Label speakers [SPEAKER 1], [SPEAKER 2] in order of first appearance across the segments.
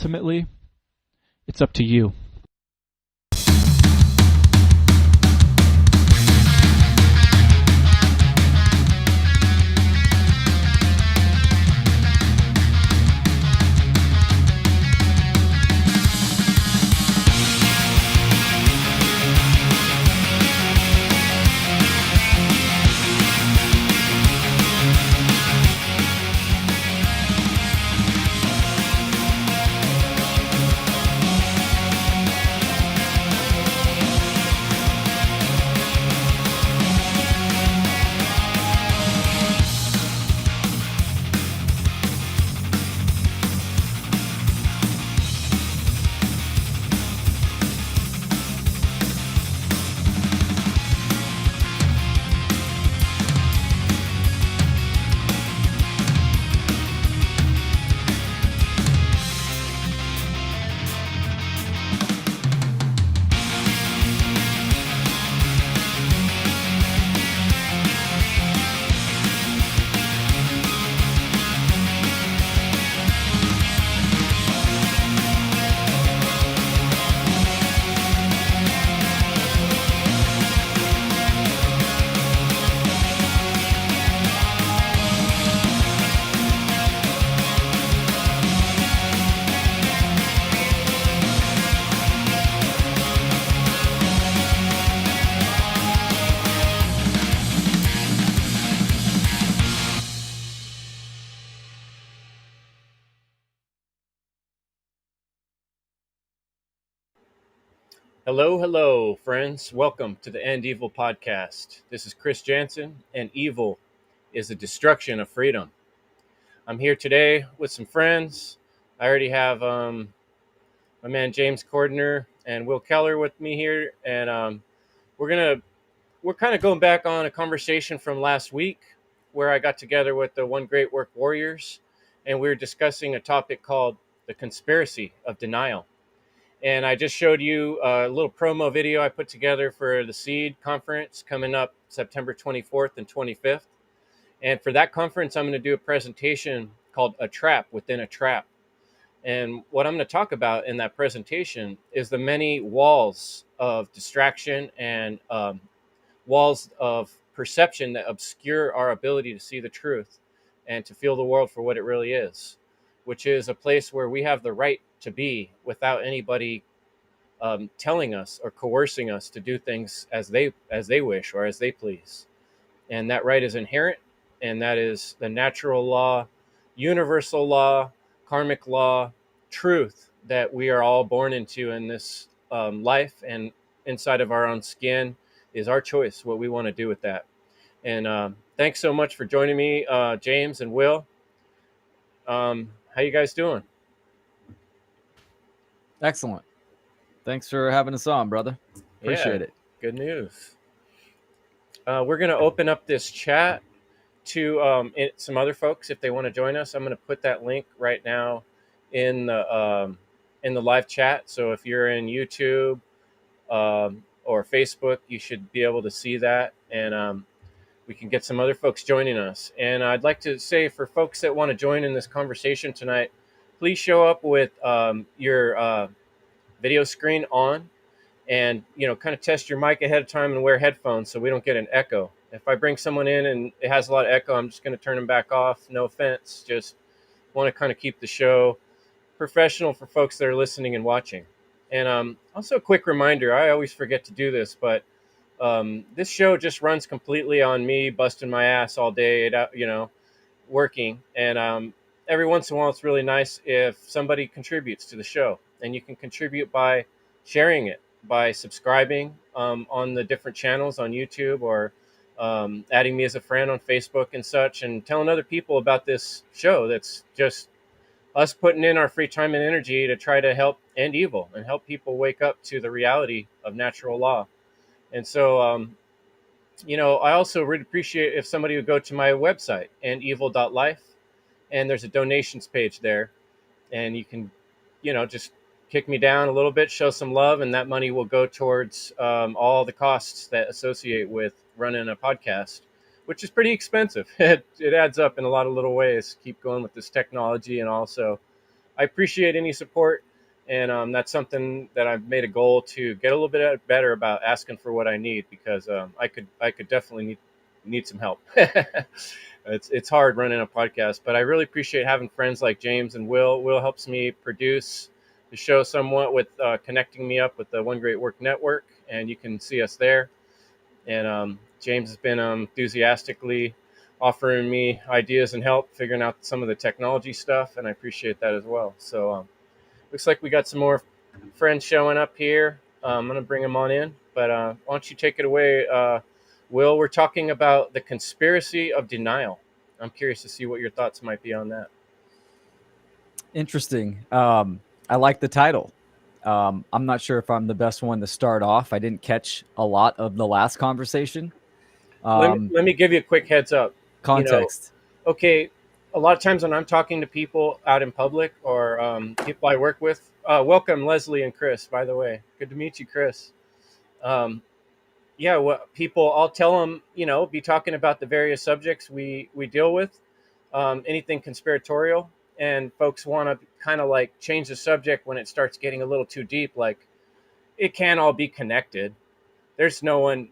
[SPEAKER 1] ultimately, it's up to you.
[SPEAKER 2] Hello, friends. Welcome to the End Evil podcast. This is Chris Jansen, and evil is the destruction of freedom. I'm here today with some friends. I already have my man James Cordner and Will Keller with me here, and we're kind of going back on a conversation from last week where I got together with the One Great Work Warriors, and we were discussing a topic called the conspiracy of denial. And I just showed you a little promo video I put together for the SEED conference coming up September 24th and 25th. And for that conference, I'm going to do a presentation called A Trap Within a Trap. And what I'm going to talk about in that presentation is the many walls of distraction and walls of perception that obscure our ability to see the truth and to feel the world for what it really is, which is a place where we have the right to be without anybody telling us or coercing us to do things as they wish or as they please. And that right is inherent, and that is the natural law, universal law, karmic law, truth that we are all born into in this life, and inside of our own skin is our choice what we want to do with that. And thanks so much for joining me, James and Will. How you guys doing?
[SPEAKER 3] Excellent. Thanks for having us on, brother. Appreciate it.
[SPEAKER 2] Good news. We're going to open up this chat to some other folks if they want to join us. I'm going to put that link right now in the live chat. So if you're in YouTube or Facebook, you should be able to see that, and we can get some other folks joining us. And I'd like to say, for folks that want to join in this conversation tonight, please show up with your video screen on, and kind of test your mic ahead of time and wear headphones so we don't get an echo. If I bring someone in and it has a lot of echo, I'm just going to turn them back off. No offense, just want to kind of keep the show professional for folks that are listening and watching. And also a quick reminder, I always forget to do this, but this show just runs completely on me busting my ass all day, working. And every once in a while, it's really nice if somebody contributes to the show. And you can contribute by sharing it, by subscribing on the different channels on YouTube, or adding me as a friend on Facebook and such, and telling other people about this show that's just us putting in our free time and energy to try to help end evil and help people wake up to the reality of natural law. And so, I also really appreciate if somebody would go to my website, endevil.life, and there's a donations page there, and you can, just kick me down a little bit, show some love, and that money will go towards all the costs that associate with running a podcast, which is pretty expensive. It adds up in a lot of little ways. Keep going with this technology, and also I appreciate any support, and that's something that I've made a goal to get a little bit better about asking for what I need, because I could definitely need some help. It's hard running a podcast, but I really appreciate having friends like James and Will. Will helps me produce the show somewhat with connecting me up with the One Great Work Network, and you can see us there. And James has been enthusiastically offering me ideas and help figuring out some of the technology stuff, and I appreciate that as well. So looks like we got some more friends showing up here. I'm going to bring them on in, but why don't you take it away, Will? We're talking about the conspiracy of denial. I'm curious to see what your thoughts might be on that.
[SPEAKER 3] Interesting. I like the title. I'm not sure if I'm the best one to start off. I didn't catch a lot of the last conversation.
[SPEAKER 2] Let me give you a quick heads up. You know,
[SPEAKER 3] Context.
[SPEAKER 2] okay, a lot of times when I'm talking to people out in public, or people I work with, welcome Leslie and Chris, by the way. Good to meet you, Chris. Um, yeah, people, I'll tell them, be talking about the various subjects we deal with, anything conspiratorial, and folks want to kind of like change the subject when it starts getting a little too deep. Like, it can't all be connected. There's no one,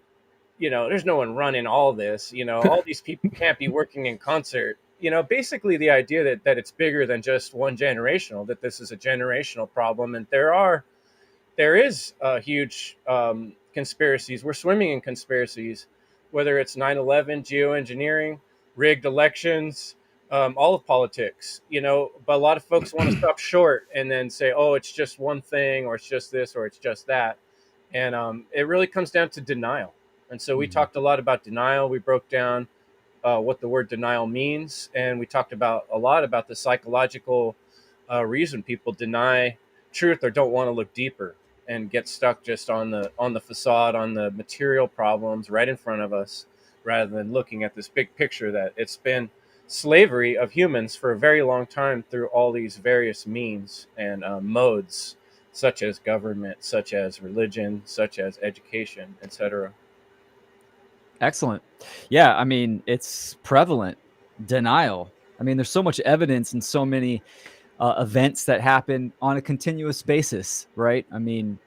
[SPEAKER 2] there's no one running all this. All these people can't be working in concert. Basically the idea that it's bigger than just one generational, that this is a generational problem, and there is huge conspiracies. We're swimming in conspiracies, whether it's 9/11, geoengineering, rigged elections, all of politics. But a lot of folks want to stop short and then say, "Oh, it's just one thing, or it's just this, or it's just that," and it really comes down to denial. And so we talked a lot about denial. We broke down what the word denial means, and we talked about a lot about the psychological reason people deny truth or don't want to look deeper and get stuck just on the facade, on the material problems right in front of us, rather than looking at this big picture that it's been slavery of humans for a very long time through all these various means and modes, such as government, such as religion, such as education, etc.
[SPEAKER 3] Excellent. Yeah, I mean, it's prevalent. Denial. I mean, there's so much evidence and so many events that happen on a continuous basis, right? I mean,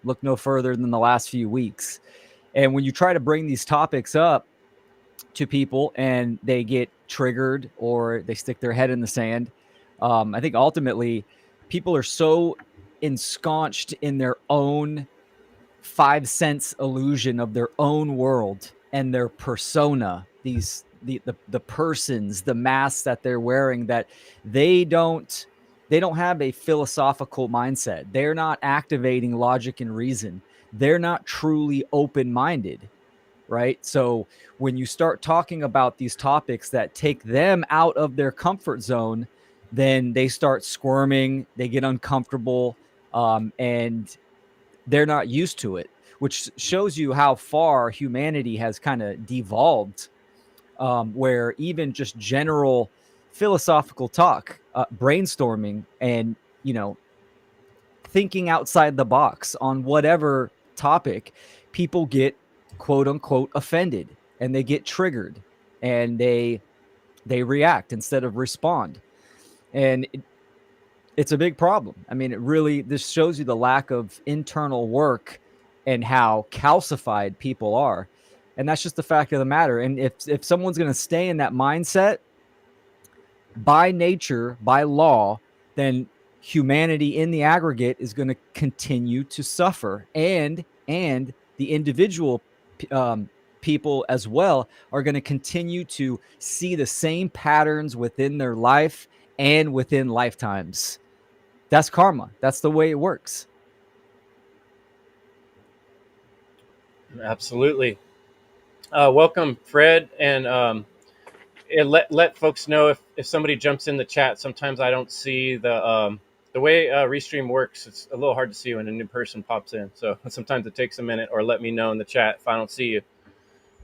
[SPEAKER 3] look no further than the last few weeks. And when you try to bring these topics up to people and they get triggered or they stick their head in the sand, I think ultimately people are so ensconced in their own 5 sense illusion of their own world and their persona, the persons, the masks that they're wearing, that they don't have a philosophical mindset. They're not activating logic and reason. They're not truly open-minded, right? So when you start talking about these topics that take them out of their comfort zone, then they start squirming, they get uncomfortable, and they're not used to it, which shows you how far humanity has kind of devolved, where even just general philosophical talk, brainstorming, and thinking outside the box on whatever topic, people get quote unquote offended and they get triggered and they react instead of respond. And it's a big problem. I mean, this shows you the lack of internal work and how calcified people are. And that's just the fact of the matter. And if someone's going to stay in that mindset, by nature, by law, then humanity in the aggregate is going to continue to suffer, and the individual people as well are going to continue to see the same patterns within their life and within lifetimes. That's karma. That's the way it works.
[SPEAKER 2] Absolutely. Welcome, Fred, and let folks know if somebody jumps in the chat. Sometimes I don't see the way Restream works. It's a little hard to see when a new person pops in. So sometimes it takes a minute, or let me know in the chat if I don't see you.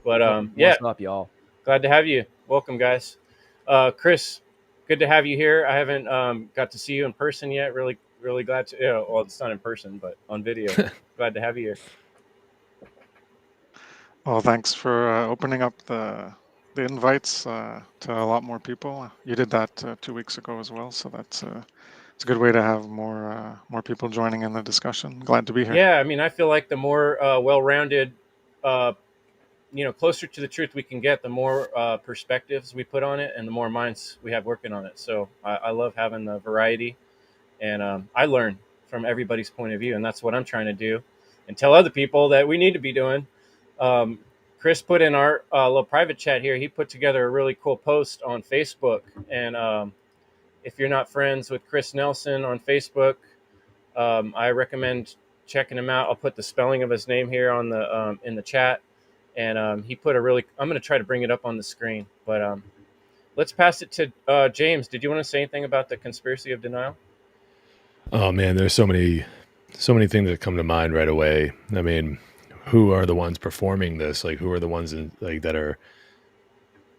[SPEAKER 2] But yeah,
[SPEAKER 3] What's up, y'all?
[SPEAKER 2] glad to have you. Welcome, guys. Chris, good to have you here. I haven't got to see you in person yet. Really glad to. Yeah, well, it's not in person, but on video. Glad to have you here.
[SPEAKER 4] Well, thanks for opening up the invites to a lot more people. You did that 2 weeks ago as well, so it's a good way to have more people joining in the discussion. Glad to be here.
[SPEAKER 2] Yeah, I mean, I feel like the more well-rounded, closer to the truth we can get, the more perspectives we put on it, and the more minds we have working on it. So I love having the variety, and I learn from everybody's point of view, and that's what I'm trying to do, and tell other people that we need to be doing. Um, Chris put in our little private chat here. He put together a really cool post on Facebook, and if you're not friends with Chris Nelson on Facebook, I recommend checking him out. I'll put the spelling of his name here on the in the chat, and he put a really. I'm going to try to bring it up on the screen, but let's pass it to James. Did you want to say anything about the conspiracy of denial?
[SPEAKER 5] Oh man, there's so many things that come to mind right away. I mean, who are the ones performing this? Like, who are the ones that are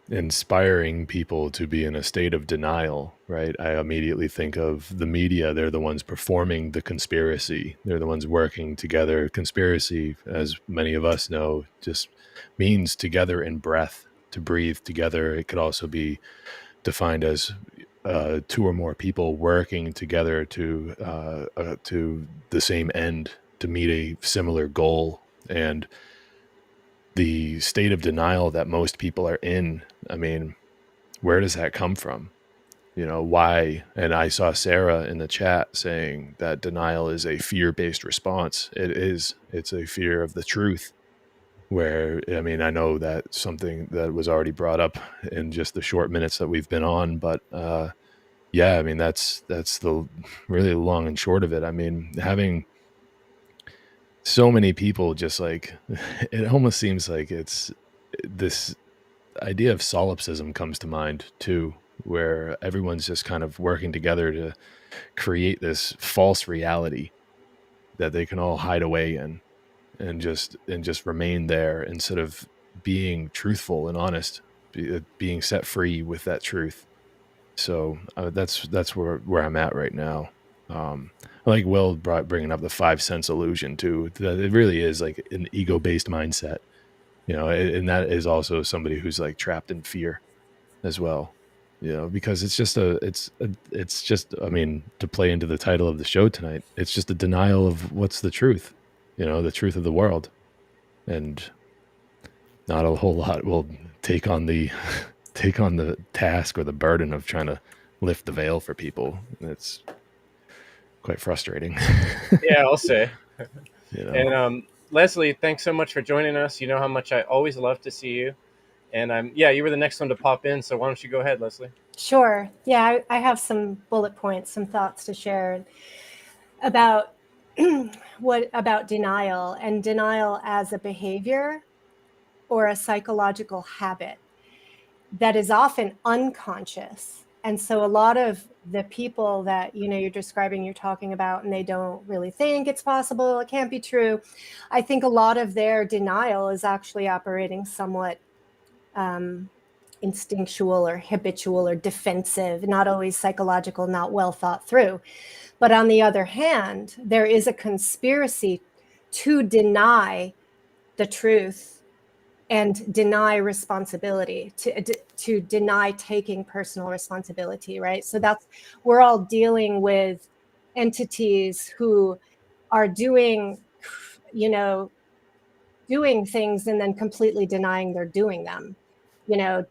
[SPEAKER 5] inspiring people to be in a state of denial, right? I immediately think of the media. They're the ones performing the conspiracy. They're the ones working together. Conspiracy, as many of us know, just means together in breath, to breathe together. It could also be defined as two or more people working together to the same end, to meet a similar goal. And the state of denial that most people are in, I mean, where does that come from? Why? And I saw Sarah in the chat saying that denial is a fear-based response. It is. It's a fear of the truth. Where, I mean, I know that's something that was already brought up in just the short minutes that we've been on, but yeah, I mean, that's the really long and short of it. I mean, having so many people just like, it almost seems like it's this idea of solipsism comes to mind too, where everyone's just kind of working together to create this false reality that they can all hide away in and just remain there instead of being truthful and honest, being set free with that truth. So that's where I'm at right now. I like Will bringing up the 5 sense illusion too. That it really is like an ego-based mindset, and that is also somebody who's like trapped in fear as well, because it's just, I mean, to play into the title of the show tonight, it's just a denial of what's the truth, the truth of the world, and not a whole lot will take on the task or the burden of trying to lift the veil for people. It's quite frustrating.
[SPEAKER 2] Yeah, I'll say.
[SPEAKER 5] And
[SPEAKER 2] Leslie, thanks so much for joining us. You know how much I always love to see you. And you were the next one to pop in, so why don't you go ahead, Leslie?
[SPEAKER 6] Sure. Yeah, I have some bullet points, some thoughts to share about about denial and denial as a behavior or a psychological habit that is often unconscious. And so a lot of the people that, you're describing, you're talking about, and they don't really think it's possible, it can't be true. I think a lot of their denial is actually operating somewhat instinctual or habitual or defensive, not always psychological, not well thought through. But on the other hand, there is a conspiracy to deny the truth and deny responsibility, to deny taking personal responsibility, right? So we're all dealing with entities who are doing things and then completely denying they're doing them,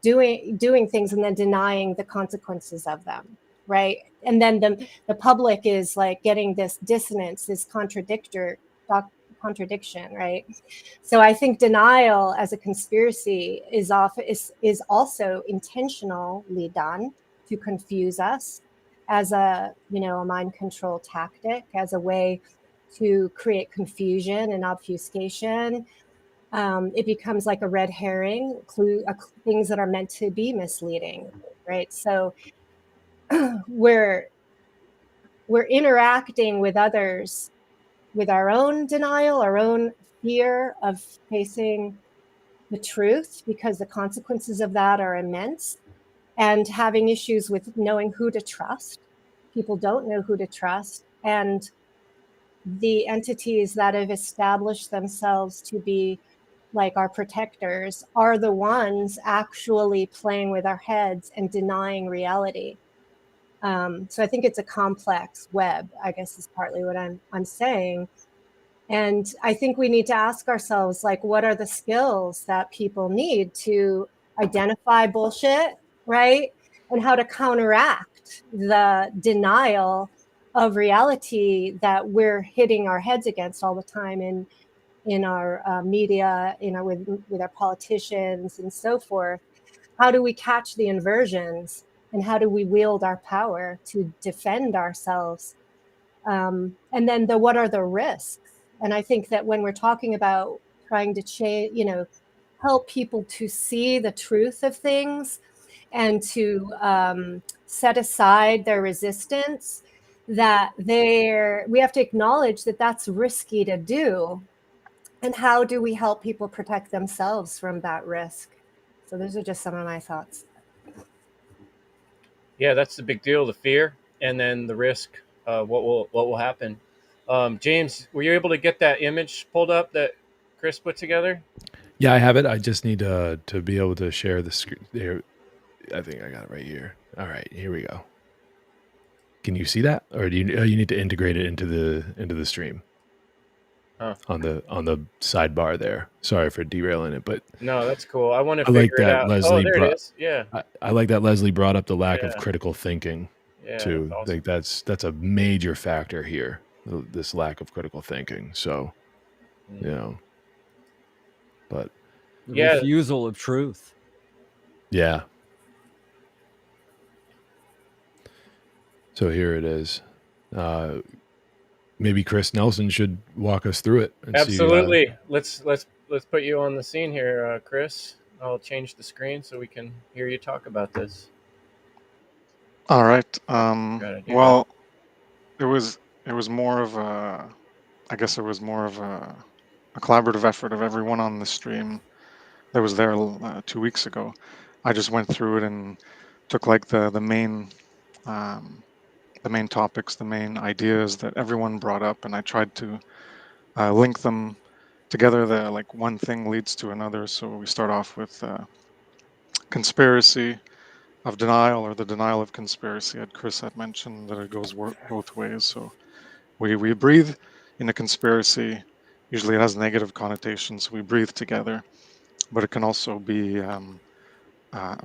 [SPEAKER 6] doing things and then denying the consequences of them, right? And then the public is like getting this dissonance, this contradiction, right? So I think denial as a conspiracy is also intentionally done to confuse us, as a mind control tactic, as a way to create confusion and obfuscation. It becomes like a red herring, things that are meant to be misleading, right? So we're interacting with others with our own denial, our own fear of facing the truth, because the consequences of that are immense, and having issues with knowing who to trust. People don't know who to trust, and the entities that have established themselves to be like our protectors are the ones actually playing with our heads and denying reality. So I think it's a complex web, I guess is partly what I'm saying. And I think we need to ask ourselves, like, what are the skills that people need to identify bullshit, right? And how to counteract the denial of reality that we're hitting our heads against all the time in our media, with our politicians and so forth. How do we catch the inversions, and how do we wield our power to defend ourselves? And then what are the risks? And I think that when we're talking about trying to change, help people to see the truth of things and to set aside their resistance, that we have to acknowledge that that's risky to do. And how do we help people protect themselves from that risk? So those are just some of my thoughts.
[SPEAKER 2] Yeah, that's the big deal, the fear, and then the risk. What will happen? James, were you able to get that image pulled up that Chris put together?
[SPEAKER 5] Yeah, I have it. I just need to be able to share the screen. There, I think I got it right here. All right, here we go. Can you see that, or do you need to integrate it into the stream?
[SPEAKER 2] Huh.
[SPEAKER 5] On the sidebar there. Sorry for derailing it, but
[SPEAKER 2] No, that's cool. I want to
[SPEAKER 5] I like
[SPEAKER 2] figure it
[SPEAKER 5] that
[SPEAKER 2] out.
[SPEAKER 5] Leslie
[SPEAKER 2] Oh, there
[SPEAKER 5] brought.
[SPEAKER 2] it is. Yeah,
[SPEAKER 5] I like that Leslie brought up the lack of
[SPEAKER 2] Yeah.
[SPEAKER 5] critical thinking
[SPEAKER 2] yeah,
[SPEAKER 5] too.
[SPEAKER 2] that's awesome.
[SPEAKER 5] Like that's a major factor here. This lack of critical thinking. So, but
[SPEAKER 3] The
[SPEAKER 2] Yeah.
[SPEAKER 3] refusal of truth.
[SPEAKER 5] yeah. So here it is. Maybe Chris Nelson should walk us through it and
[SPEAKER 2] Absolutely.
[SPEAKER 5] see.
[SPEAKER 2] Let's put you on the scene here, Chris. I'll change the screen so we can hear you talk about this.
[SPEAKER 4] All right.
[SPEAKER 2] Well,
[SPEAKER 4] It was more of I guess it was more of a collaborative effort of everyone on the stream that was there 2 weeks ago. I just went through it and took like the main topics, the main ideas that everyone brought up, and I tried to link them together. The like one thing leads to another. So we start off with conspiracy of denial, or the denial of conspiracy. Chris had mentioned that it goes both ways. So we breathe in a conspiracy. Usually it has negative connotations. So we breathe together, but it can also be a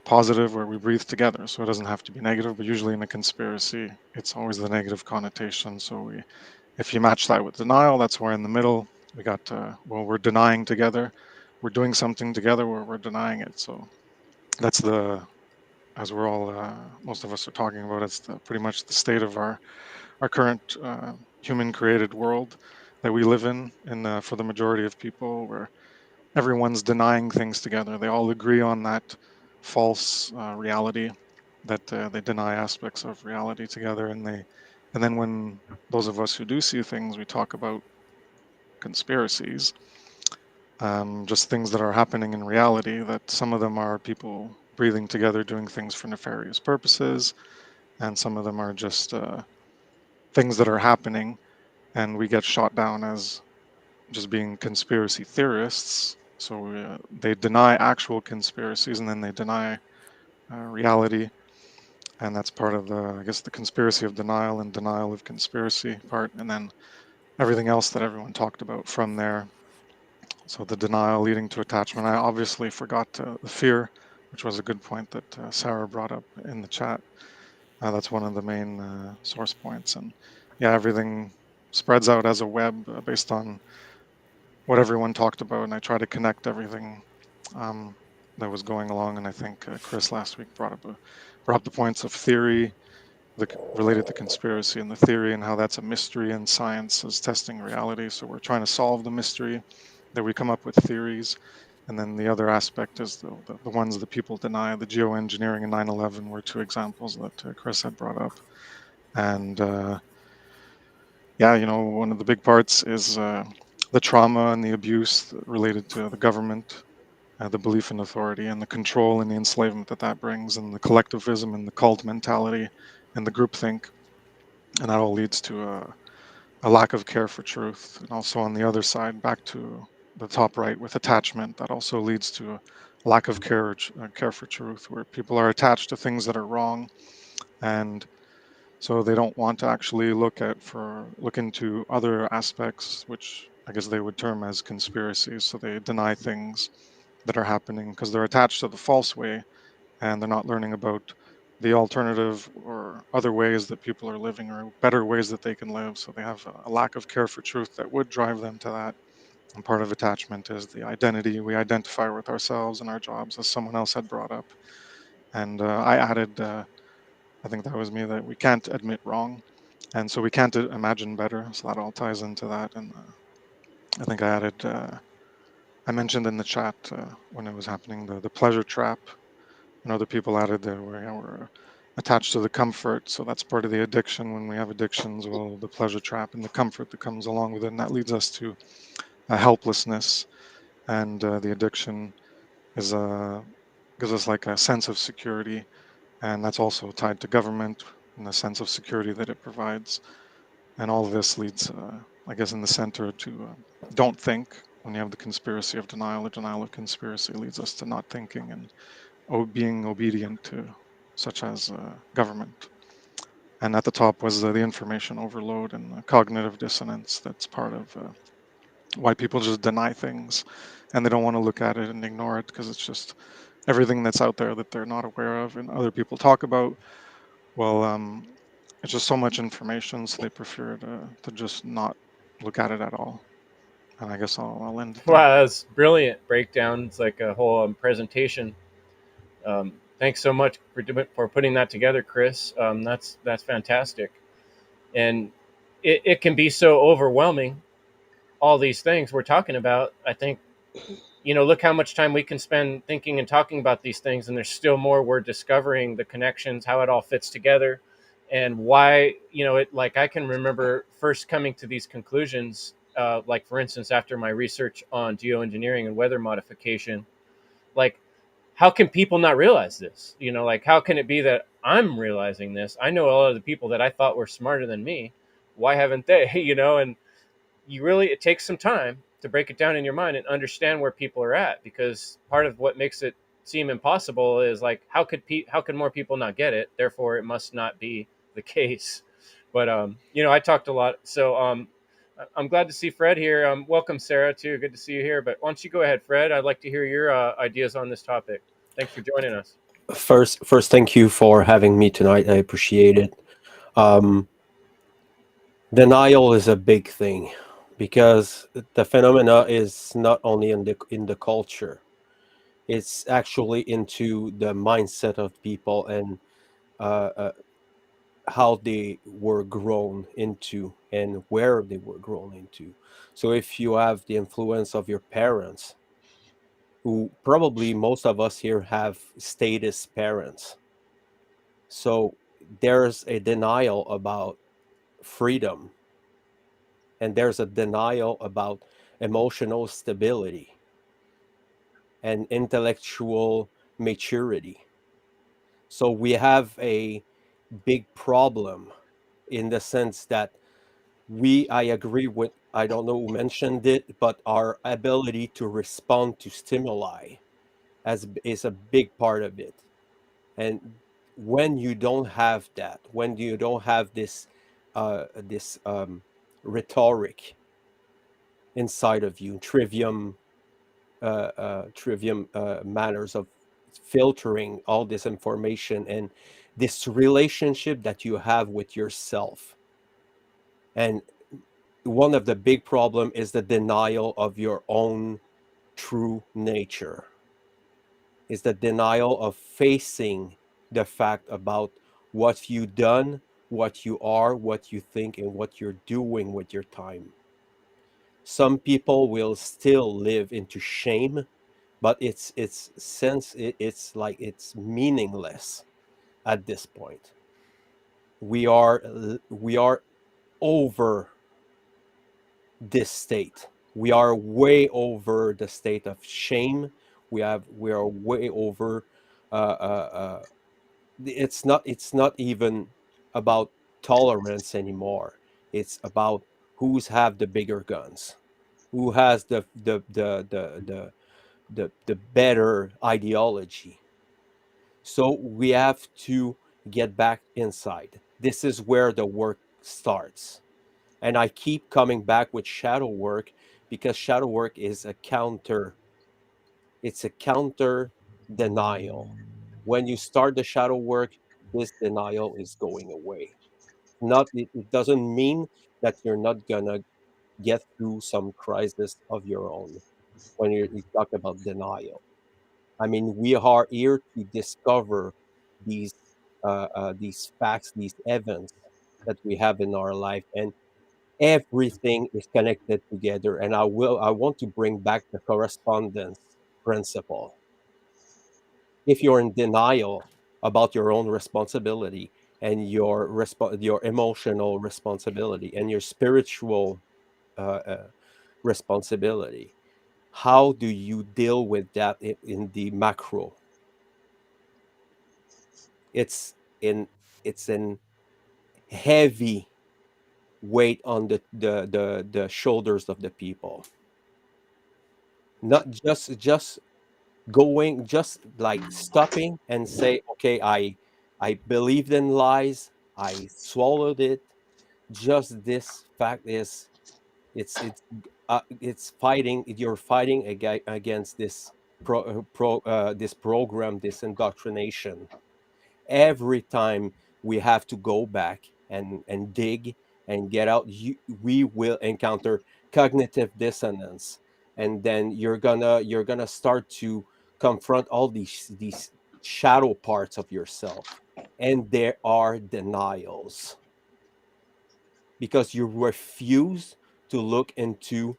[SPEAKER 4] positive where we breathe together. So it doesn't have to be negative, but usually in a conspiracy, it's always the negative connotation. So if you match that with denial, that's where in the middle we got, we're denying together. We're doing something together where we're denying it. So that's as we're all, most of us are talking about, it's pretty much the state of our current human created world that we live in for the majority of people, where everyone's denying things together. They all agree on that false reality, that they deny aspects of reality together, and then when those of us who do see things, we talk about conspiracies, just things that are happening in reality, that some of them are people breathing together doing things for nefarious purposes, and some of them are just things that are happening, and we get shot down as just being conspiracy theorists. So they deny actual conspiracies, and then they deny reality, and that's part of I guess, the conspiracy of denial and denial of conspiracy part, and then everything else that everyone talked about from there. So the denial leading to attachment. I obviously forgot the fear, which was a good point that Sarah brought up in the chat. That's one of the main source points, and yeah, everything spreads out as a web based on what everyone talked about, and I try to connect everything that was going along. And I think Chris last week brought up the points of theory, related to conspiracy and the theory, and how that's a mystery, and science is testing reality. So we're trying to solve the mystery, that we come up with theories. And then the other aspect is the ones that people deny. The geoengineering and 9/11 were two examples that Chris had brought up. And yeah, one of the big parts is the trauma and the abuse related to the government, the belief in authority, and the control and the enslavement that brings, and the collectivism and the cult mentality and the groupthink. And that all leads to a lack of care for truth. And also on the other side, back to the top right with attachment, that also leads to a lack of care for truth, where people are attached to things that are wrong. And So they don't want to actually look into other aspects, which I guess they would term as conspiracies. So they deny things that are happening because they're attached to the false way, and they're not learning about the alternative or other ways that people are living or better ways that they can live. So they have a lack of care for truth that would drive them to that. And part of attachment is the identity. We identify with ourselves and our jobs, as someone else had brought up. And I added, I think that was me, that we can't admit wrong. And so we can't imagine better. So that all ties into that. And I think I added, I mentioned in the chat when it was happening, the pleasure trap. And other people added there where we're attached to the comfort. So that's part of the addiction. When we have addictions, well, the pleasure trap and the comfort that comes along with it. And that leads us to helplessness. And the addiction is gives us like a sense of security. And that's also tied to government and the sense of security that it provides. And all of this leads, I guess, in the center to don't think. When you have the conspiracy of denial, the denial of conspiracy leads us to not thinking and being obedient to, such as government. And at the top was the information overload and the cognitive dissonance. That's part of why people just deny things, and they don't want to look at it and ignore it because it's just everything that's out there that they're not aware of and other people talk about. Well, it's just so much information, so they prefer to just not look at it at all. And I guess I'll end it there.
[SPEAKER 2] Wow, that's brilliant breakdown. It's like a whole presentation. Thanks so much for putting that together, Chris. That's fantastic, and it can be so overwhelming. All these things we're talking about, I think, look how much time we can spend thinking and talking about these things, and there's still more we're discovering, the connections, how it all fits together, and why, it, like, I can remember first coming to these conclusions, like, for instance, after my research on geoengineering and weather modification, like, how can people not realize this? Like, how can it be that I'm realizing this? I know a lot of the people that I thought were smarter than me. Why haven't they? And it takes some time to break it down in your mind and understand where people are at, because part of what makes it seem impossible is like, how could more people not get it? Therefore, it must not be the case. But I talked a lot, so I'm glad to see Fred here. Welcome, Sarah, too. Good to see you here. But why don't you go ahead, Fred? I'd like to hear your ideas on this topic. Thanks for joining us.
[SPEAKER 7] First, thank you for having me tonight. I appreciate it. Denial is a big thing because the phenomena is not only in the culture, it's actually into the mindset of people and how they were grown into and where they were grown into. So if you have the influence of your parents, who probably most of us here have status parents, so there's a denial about freedom, and there's a denial about emotional stability and intellectual maturity. So we have a big problem in the sense that I agree with, I don't know who mentioned it, but our ability to respond to stimuli is a big part of it. And when you don't have that, when you don't have this rhetoric inside of you, trivium manners of filtering all this information and this relationship that you have with yourself. And one of the big problem is the denial of your own true nature, is the denial of facing the fact about what you've done, what you are, what you think, and what you're doing with your time. Some people will still live into shame, but it's like it's meaningless at this point. We are over this state. We are way over the state of shame. We are way over. It's not even about tolerance anymore. It's about who's have the bigger guns, who has the better ideology. So we have to get back inside. this is where the work starts. And I keep coming back with shadow work because shadow work is a counter. It's a counter denial. When you start the shadow work, this denial is going away. It doesn't mean that you're not gonna get through some crisis of your own when you talk about denial. I mean, we are here to discover these these facts, these events that we have in our life, and everything is connected together. And I want to bring back the correspondence principle. If you're in denial about your own responsibility and your emotional responsibility and your spiritual responsibility, how do you deal with that in the macro? It's in it's in heavy weight on the shoulders of the people. Not just going, just like stopping and say, okay, I believed in lies, I swallowed it. Just this fact is, it's fighting. You're fighting against this this program, this indoctrination. Every time we have to go back and dig and get out, we will encounter cognitive dissonance, and then you're gonna start to confront all these shadow parts of yourself, and there are denials because you refuse to look into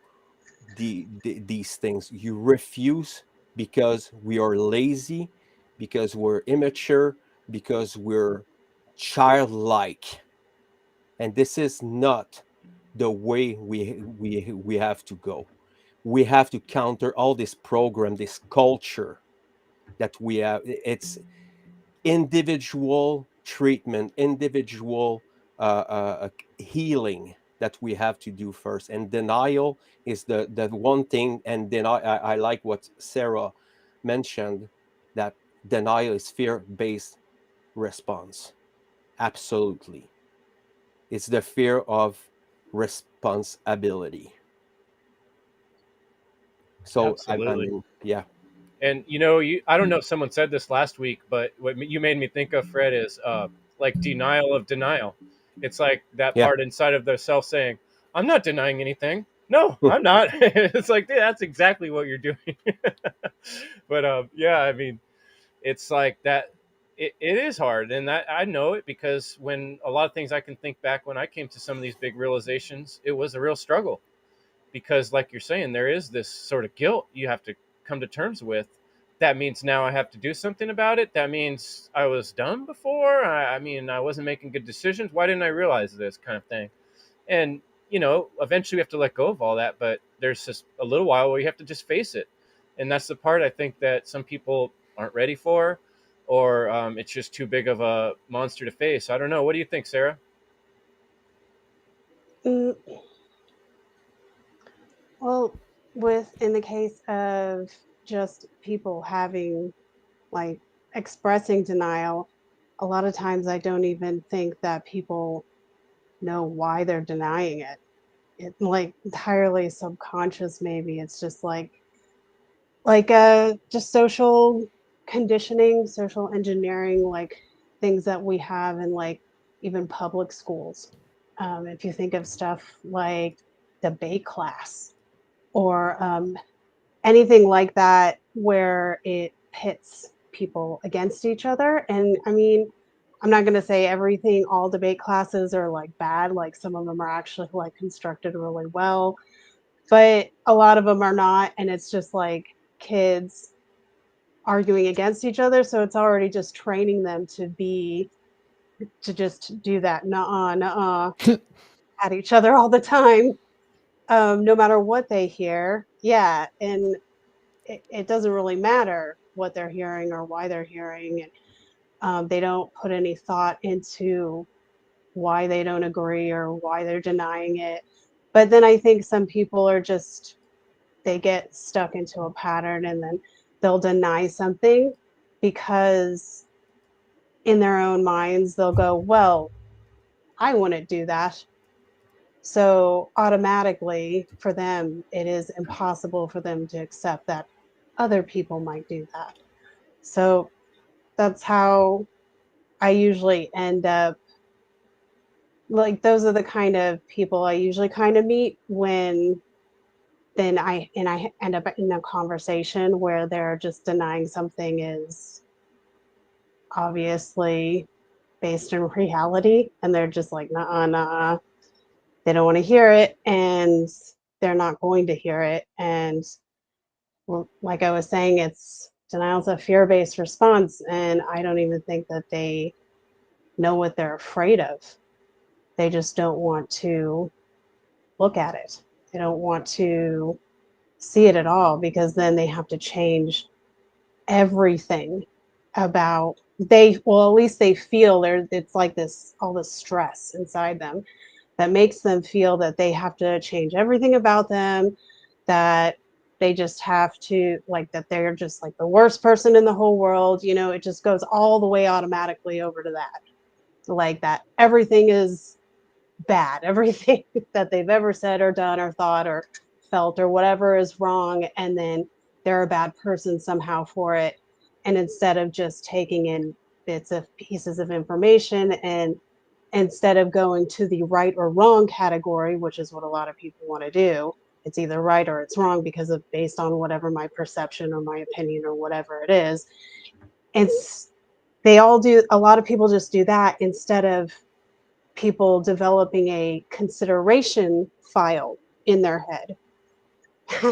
[SPEAKER 7] these things. You refuse because we are lazy, because we're immature, because we're childlike, and this is not the way we have to go. We have to counter all this program, this culture that we have. It's individual treatment, individual healing that we have to do first. And denial is the one thing. And then I like what Sarah mentioned, that denial is fear-based response. Absolutely. It's the fear of responsibility. So I
[SPEAKER 2] Absolutely.
[SPEAKER 7] mean, yeah.
[SPEAKER 2] And I don't know if someone said this last week, but what you made me think of, Fred, is like denial of denial. It's like that
[SPEAKER 7] Yeah.
[SPEAKER 2] part inside of their self saying, "I'm not denying anything. No, I'm not." It's like, yeah, that's exactly what you're doing. But yeah, I mean, it's like that. It is hard, and that I know it because when a lot of things I can think back when I came to some of these big realizations, it was a real struggle because like you're saying, there is this sort of guilt you have to come to terms with. That means now I have to do something about it. That means I was dumb before. I mean, I wasn't making good decisions. Why didn't I realize this, kind of thing? And eventually we have to let go of all that, but there's just a little while where you have to just face it. And that's the part I think that some people aren't ready for, or it's just too big of a monster to face. I don't know. What do you think, Sarah?
[SPEAKER 6] Mm, well, in the case of just people having, like, expressing denial, a lot of times I don't even think that people know why they're denying it. It, like, entirely subconscious, maybe. It's just just social conditioning, social engineering, like things that we have in, like, even public schools. If you think of stuff like debate class or anything like that, where it pits people against each other. And I mean, I'm not going to say everything, all debate classes are like bad. Like, some of them are actually like constructed really well, but a lot of them are not. And it's just like kids arguing against each other. So it's already just training them to just do that at each other all the time, no matter what they hear. Yeah. And it doesn't really matter what they're hearing or why they're hearing. And they don't put any thought into why they don't agree or why they're denying it. But then I think some people are just, they get stuck into a pattern, and then they'll deny something because in their own minds they'll go, well,
[SPEAKER 8] I wouldn't do that. So automatically for them, it is impossible for them to accept that other people might do that. So that's how I usually end up, like, those are the kind of people I usually kind of meet when then I end up in a conversation where they're just denying something is obviously based in reality, and they're just like, nah, nah, they don't want to hear it, and they're not going to hear it. And well, like I was saying, it's denial's a fear-based response, and I don't even think that they know what they're afraid of. They just don't want to look at it. They don't want to see it at all, because then they have to change everything about well, at least they feel there, it's like this, all this stress inside them that makes them feel that they have to change everything about them, that they just have to, like, that they're just like the worst person in the whole world. It just goes all the way automatically over to that, like that everything is bad, everything that they've ever said or done or thought or felt or whatever is wrong, and then they're a bad person somehow for it. And instead of just taking in bits of pieces of information, and instead of going to the right or wrong category, which is what a lot of people want to do, it's either right or it's wrong because of based on whatever my perception or my opinion or whatever it is. And a lot of people just do that instead of people developing a consideration file in their head.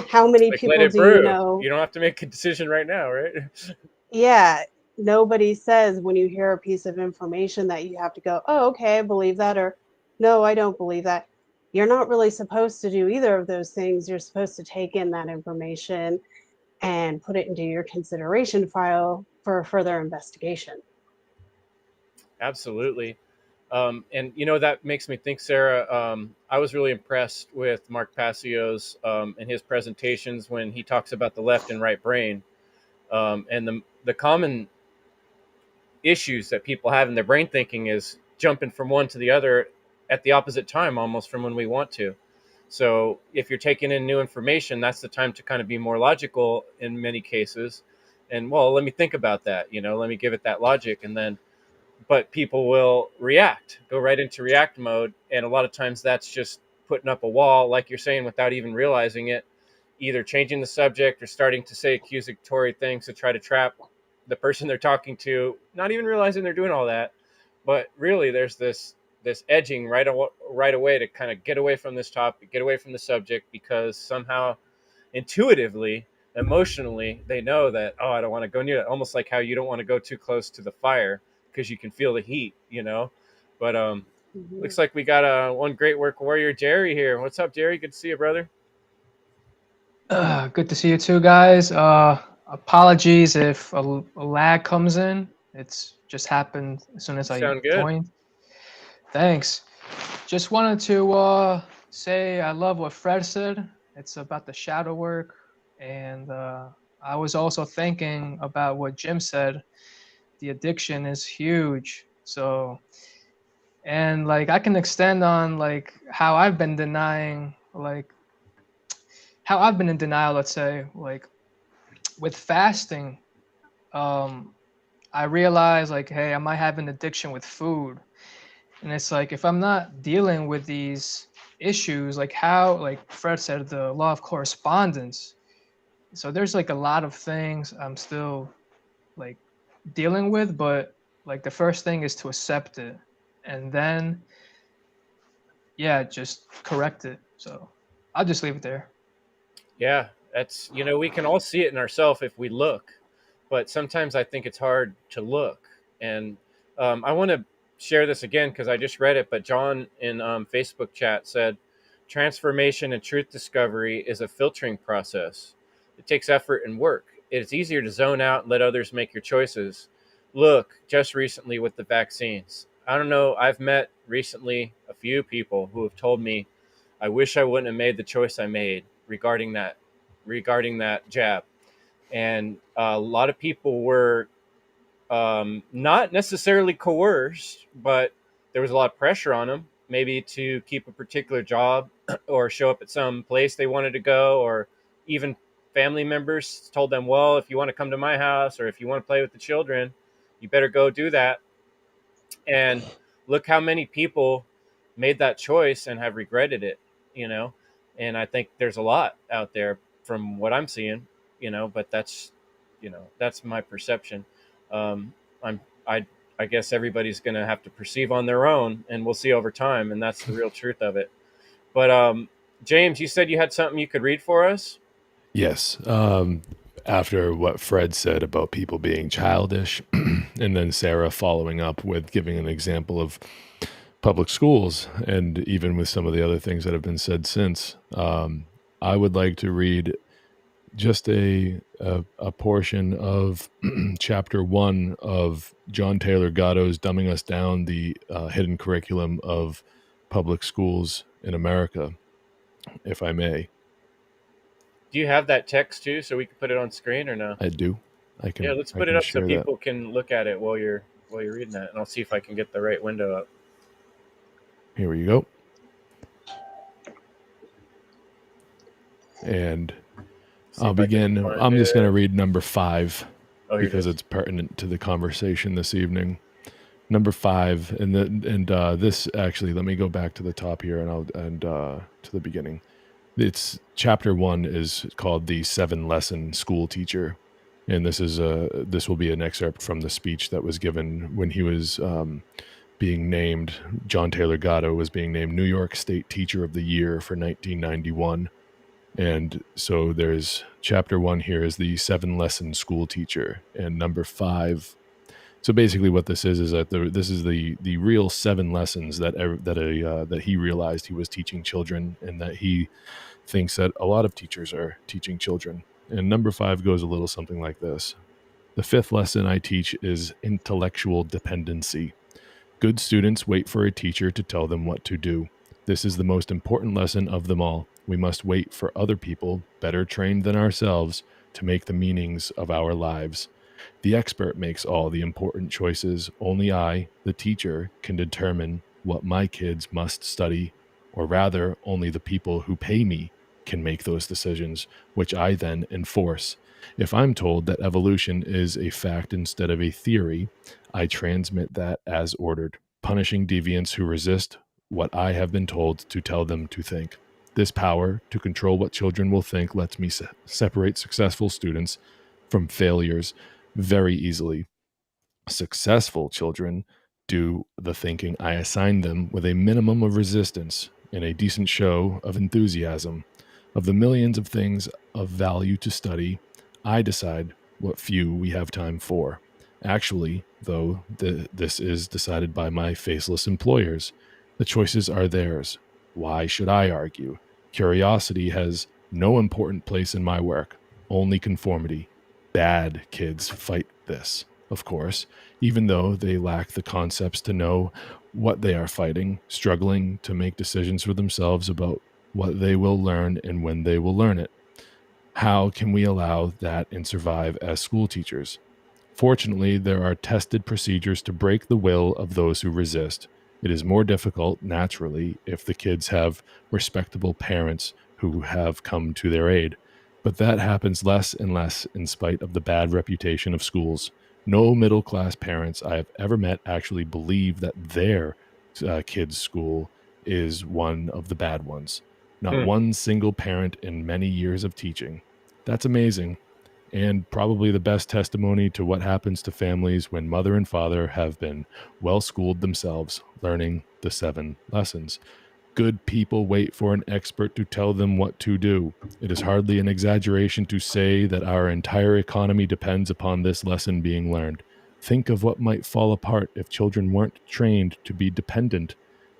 [SPEAKER 8] How many
[SPEAKER 2] Like, let
[SPEAKER 8] people
[SPEAKER 2] it
[SPEAKER 8] do you
[SPEAKER 2] brew.
[SPEAKER 8] know?
[SPEAKER 2] You don't have to make a decision right now, right?
[SPEAKER 8] Yeah, nobody says when you hear a piece of information that you have to go, oh, okay, I believe that, or no, I don't believe that. You're not really supposed to do either of those things. You're supposed to take in that information and put it into your consideration file for further investigation.
[SPEAKER 2] Absolutely. And that makes me think, Sarah, I was really impressed with Mark Passio's and his presentations when he talks about the left and right brain, and the common issues that people have in their brain thinking is jumping from one to the other at the opposite time, almost from when we want to. So if you're taking in new information, that's the time to kind of be more logical in many cases. And, well, let me think about that, let me give it that logic. And then, but people will go right into react mode. And a lot of times that's just putting up a wall, like you're saying, without even realizing it, either changing the subject or starting to say accusatory things to try to trap the person they're talking to, not even realizing they're doing all that. But really, there's this edging right away to kind of get away from this topic, get away from the subject, because somehow intuitively, emotionally, they know that, oh, I don't want to go near that. Almost like how you don't want to go too close to the fire because you can feel the heat, But looks like we got one great work warrior, Jerry, here. What's up, Jerry? Good to see you, brother.
[SPEAKER 9] Good to see you too, guys. Apologies if a lag comes in. It's just happened as soon as I
[SPEAKER 2] Sound good?
[SPEAKER 9] joined. Thanks. Just wanted to say I love what Fred said. It's about the shadow work. And I was also thinking about what Jim said. The addiction is huge. So, and like I can extend on like how I've been denying, like how I've been in denial, let's say, like with fasting. I realize like, hey, I might have an addiction with food. And it's like, if I'm not dealing with these issues, like how, like Fred said, the law of correspondence. So there's like a lot of things I'm still like dealing with, but like the first thing is to accept it and then, yeah, just correct it. So I'll just leave it there.
[SPEAKER 2] Yeah, that's, we can all see it in ourselves if we look, but sometimes I think it's hard to look. And I want to share this again because I just read it, but John in Facebook chat said, transformation and truth discovery is a filtering process. It takes effort and work. It's easier to zone out and let others make your choices. Look, just recently with the vaccines. I don't know, I've met recently a few people who have told me, I wish I wouldn't have made the choice I made regarding that jab. And a lot of people were not necessarily coerced, but there was a lot of pressure on them, maybe to keep a particular job or show up at some place they wanted to go, or even family members told them, well, if you want to come to my house or if you want to play with the children, you better go do that. And look how many people made that choice and have regretted it, you know. And I think there's a lot out there from what I'm seeing, you know, but that's, you know, that's my perception. um I'm I guess everybody's going to have to perceive on their own, and we'll see over time, and that's the real truth of it. But James, you said you had something you could read for us.
[SPEAKER 5] Yes. After what Fred said about people being childish, and then Sarah following up with giving an example of public schools, and even with some of the other things that have been said since, I would like to read just a portion of chapter 1 of John Taylor Gatto's Dumbing Us Down, the Hidden Curriculum of Public Schools in America, if I may.
[SPEAKER 2] Do you have that text too, so we can put it on screen, or no?
[SPEAKER 5] I do. I can.
[SPEAKER 2] Yeah, let's
[SPEAKER 5] I
[SPEAKER 2] put it
[SPEAKER 5] can
[SPEAKER 2] up so
[SPEAKER 5] share that.
[SPEAKER 2] people can look at it while you're reading that, and I'll see if I can get the right window up.
[SPEAKER 5] Here we go. And
[SPEAKER 2] See
[SPEAKER 5] I'll
[SPEAKER 2] if I can
[SPEAKER 5] begin.
[SPEAKER 2] find
[SPEAKER 5] I'm just going to
[SPEAKER 2] it.
[SPEAKER 5] read number 5
[SPEAKER 2] Oh, here
[SPEAKER 5] because
[SPEAKER 2] it is.
[SPEAKER 5] it's pertinent to the conversation this evening. Number 5, and this actually, let me go back to the top here and to the beginning. It's chapter 1 is called the 7-lesson school teacher, and this will be an excerpt from the speech that was given when he was being named. John Taylor Gatto was being named New York State Teacher of the Year for 1991. And so there's chapter 1 here is the 7-lesson school teacher, and number 5. So basically, what this is that this is the real 7 lessons that he realized he was teaching children, and that he thinks that a lot of teachers are teaching children. And number 5 goes a little something like this: the 5th lesson I teach is intellectual dependency. Good students wait for a teacher to tell them what to do. This is the most important lesson of them all. We must wait for other people, better trained than ourselves, to make the meanings of our lives. The expert makes all the important choices. Only I, the teacher, can determine what my kids must study, or rather, only the people who pay me can make those decisions, which I then enforce. If I'm told that evolution is a fact instead of a theory, I transmit that as ordered, punishing deviants who resist what I have been told to tell them to think. This power to control what children will think lets me separate successful students from failures very easily. Successful children do the thinking I assign them with a minimum of resistance and a decent show of enthusiasm. Of the millions of things of value to study, I decide what few we have time for. Actually, though, this is decided by my faceless employers. The choices are theirs. Why should I argue? Curiosity has no important place in my work, only conformity. Bad kids fight this, of course, even though they lack the concepts to know what they are fighting, struggling to make decisions for themselves about what they will learn and when they will learn it. How can we allow that and survive as school teachers? Fortunately, there are tested procedures to break the will of those who resist. It is more difficult, naturally, if the kids have respectable parents who have come to their aid. But that happens less and less in spite of the bad reputation of schools. No middle-class parents I have ever met actually believe that their kid's school is one of the bad ones. Not one single parent in many years of teaching. That's amazing, and probably the best testimony to what happens to families when mother and father have been well-schooled themselves, learning the 7 lessons. Good people wait for an expert to tell them what to do. It is hardly an exaggeration to say that our entire economy depends upon this lesson being learned. Think of what might fall apart if children weren't trained to be dependent.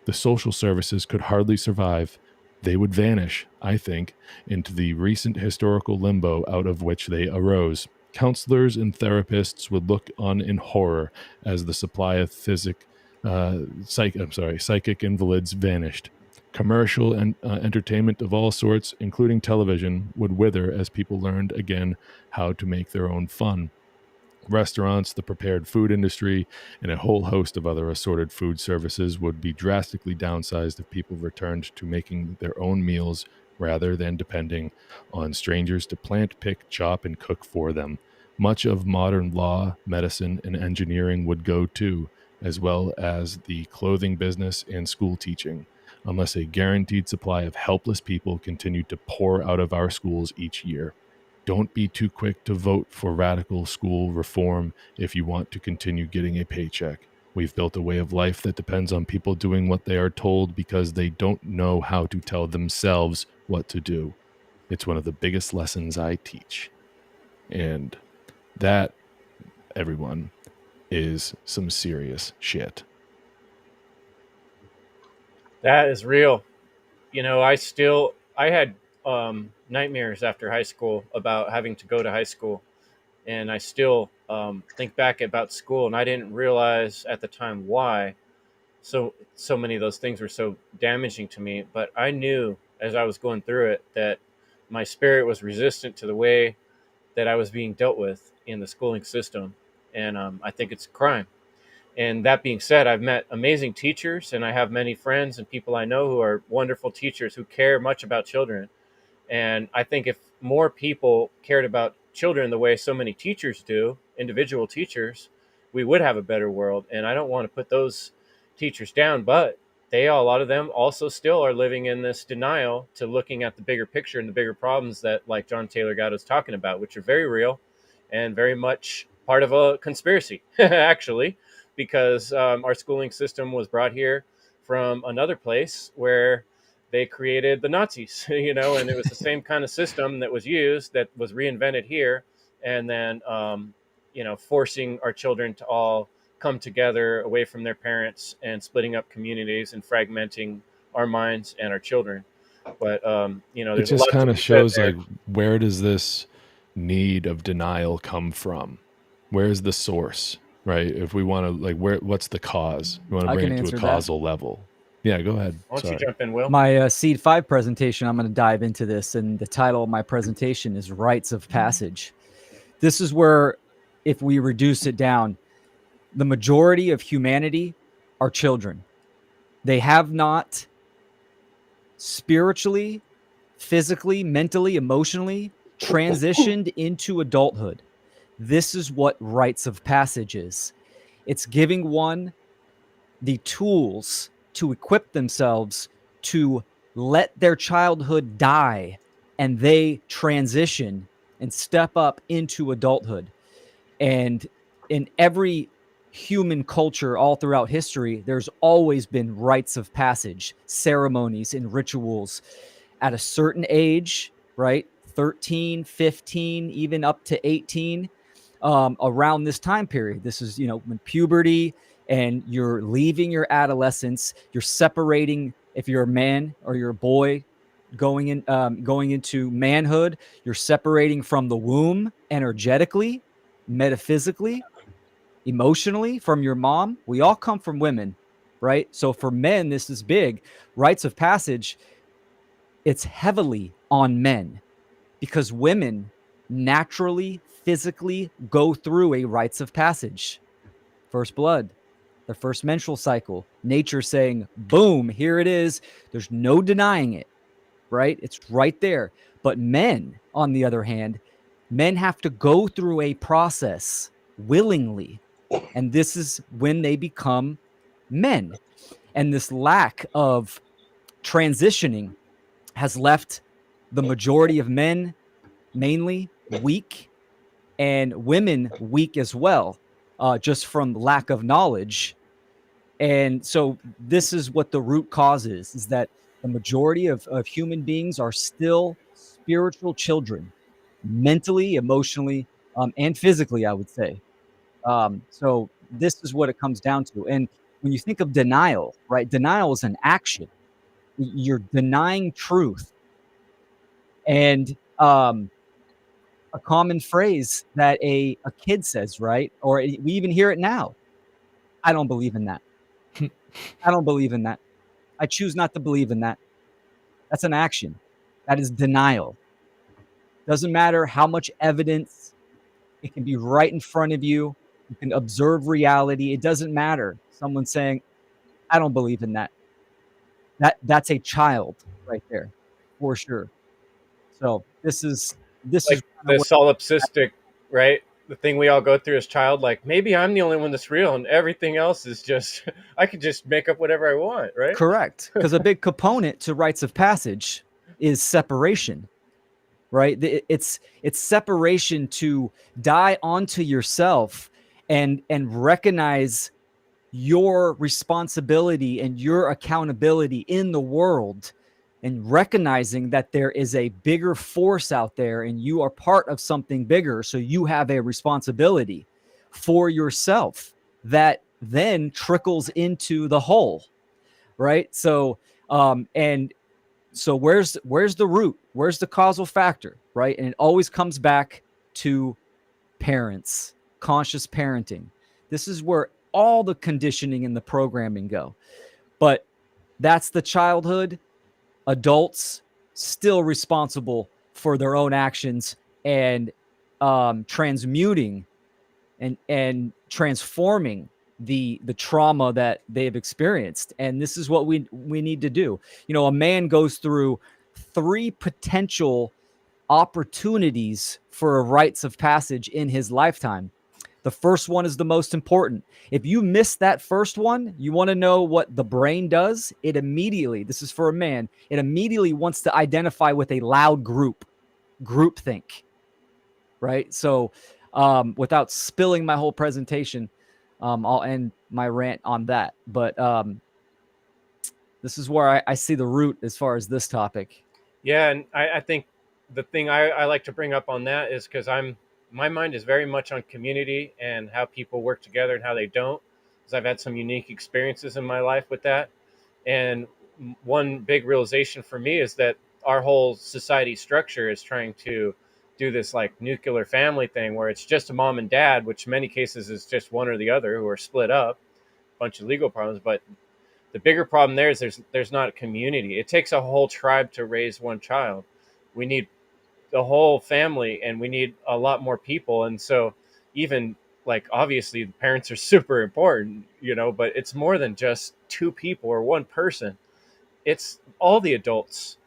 [SPEAKER 5] The social services could hardly survive. They would vanish, I think, into the recent historical limbo out of which they arose. Counselors and therapists would look on in horror as the supply of psychic invalids vanished. Commercial and entertainment of all sorts, including television, would wither as people learned again how to make their own fun. restaurants, the prepared food industry, and a whole host of other assorted food services would be drastically downsized if people returned to making their own meals rather than depending on strangers to plant, pick, chop, and cook for them. Much of modern law, medicine, and engineering would go too, as well as the clothing business and school teaching, unless a guaranteed supply of helpless people continued to pour out of our schools each year. Don't be too quick to vote for radical school reform if you want to continue getting a paycheck. We've built a way of life that depends on people doing what they are told because they don't know how to tell themselves what to do. It's one of the biggest lessons I teach. And that, everyone, is some serious shit.
[SPEAKER 2] That is real. You know, I had nightmares after high school about having to go to high school. And I still think back about school, and I didn't realize at the time why so many of those things were so damaging to me. But I knew as I was going through it that my spirit was resistant to the way that I was being dealt with in the schooling system. And I think it's a crime. And that being said, I've met amazing teachers, and I have many friends and people I know who are wonderful teachers who care much about children. And I think if more people cared about children the way so many teachers do, individual teachers, we would have a better world. And I don't want to put those teachers down, but a lot of them also still are living in this denial to looking at the bigger picture and the bigger problems that, like John Taylor Gatto is talking about, which are very real and very much part of a conspiracy, actually, because our schooling system was brought here from another place where they created the Nazis, you know, and it was the same kind of system that was used, that was reinvented here, and then, you know, forcing our children to all come together away from their parents and splitting up communities and fragmenting our minds and our children. But, you know,
[SPEAKER 5] It
[SPEAKER 2] there's a
[SPEAKER 5] just
[SPEAKER 2] lot
[SPEAKER 5] kind
[SPEAKER 2] to
[SPEAKER 5] of
[SPEAKER 2] be said
[SPEAKER 5] shows
[SPEAKER 2] there.
[SPEAKER 5] like, where does this need of denial come from? Where's the source, right? If we want to, like, what's the cause? We want to
[SPEAKER 3] I
[SPEAKER 5] bring
[SPEAKER 3] can
[SPEAKER 5] it to a
[SPEAKER 3] answer that.
[SPEAKER 5] causal level. Yeah, go ahead.
[SPEAKER 2] Why don't you
[SPEAKER 5] Sorry.
[SPEAKER 2] jump in, Will?
[SPEAKER 3] My Seed 5 presentation, I'm going to dive into this, and the title of my presentation is Rites of Passage. This is where, if we reduce it down, the majority of humanity are children. They have not spiritually, physically, mentally, emotionally transitioned into adulthood. This is what rites of passage is. It's giving one the tools to equip themselves to let their childhood die and they transition and step up into adulthood. And in every human culture all throughout history, there's always been rites of passage, ceremonies and rituals at a certain age, right? 13, 15, even up to 18, around this time period. This is, you know, when puberty and you're leaving your adolescence, you're separating, if you're a man or you're a boy, going into manhood, you're separating from the womb energetically, metaphysically, emotionally from your mom. We all come from women, right? So for men, this is big. Rites of passage, it's heavily on men because women naturally, physically go through a rites of passage. First blood, the first menstrual cycle, nature saying, boom, here it is. There's no denying it, right? It's right there. But men, on the other hand, men have to go through a process willingly. And this is when they become men. And this lack of transitioning has left the majority of men mainly weak and women weak as well, just from lack of knowledge. And so this is what the root cause is that the majority of human beings are still spiritual children, mentally, emotionally, and physically, I would say. So this is what it comes down to. And when you think of denial, right, denial is an action. You're denying truth. And a common phrase that a kid says, right? Or we even hear it now. I don't believe in that. I don't believe in that. I choose not to believe in that. That's an action. That is denial. Doesn't matter how much evidence It can be right in front of you. You can observe reality. It doesn't matter. Someone saying, I don't believe in that. That's a child right there, for sure. So this is
[SPEAKER 2] Like
[SPEAKER 3] kind
[SPEAKER 2] the
[SPEAKER 3] of what
[SPEAKER 2] solipsistic, right? The thing we all go through as child, like maybe I'm the only one that's real and everything else is just I could just make up whatever I want, right?
[SPEAKER 3] correct. Because a big component to rites of passage is separation, right? It's separation to die onto yourself and recognize your responsibility and your accountability in the world, and recognizing that there is a bigger force out there and you are part of something bigger. So you have a responsibility for yourself that then trickles into the whole, right? So and so where's the root? Where's the causal factor, right? And it always comes back to parents, conscious parenting. This is where all the conditioning and the programming go. But that's the childhood. Adults still responsible for their own actions and transmuting and transforming the trauma that they've experienced. And this is what we need to do. You know, a man goes through 3 potential opportunities for rites of passage in his lifetime. The first one is the most important. If you miss that first one, you want to know what the brain does? It immediately, this is for a man, it immediately wants to identify with a loud groupthink, right? So without spilling my whole presentation, I'll end my rant on that. But this is where I see the root as far as this topic.
[SPEAKER 2] Yeah, and I think the thing I like to bring up on that is because my mind is very much on community and how people work together and how they don't, because I've had some unique experiences in my life with that. And one big realization for me is that our whole society structure is trying to do this like nuclear family thing where it's just a mom and dad, which in many cases is just one or the other who are split up, a bunch of legal problems. But the bigger problem there is there's not a community. It takes a whole tribe to raise one child. We need the whole family and we need a lot more people. And so even like obviously the parents are super important, you know, but it's more than just 2 people or one person. It's all the adults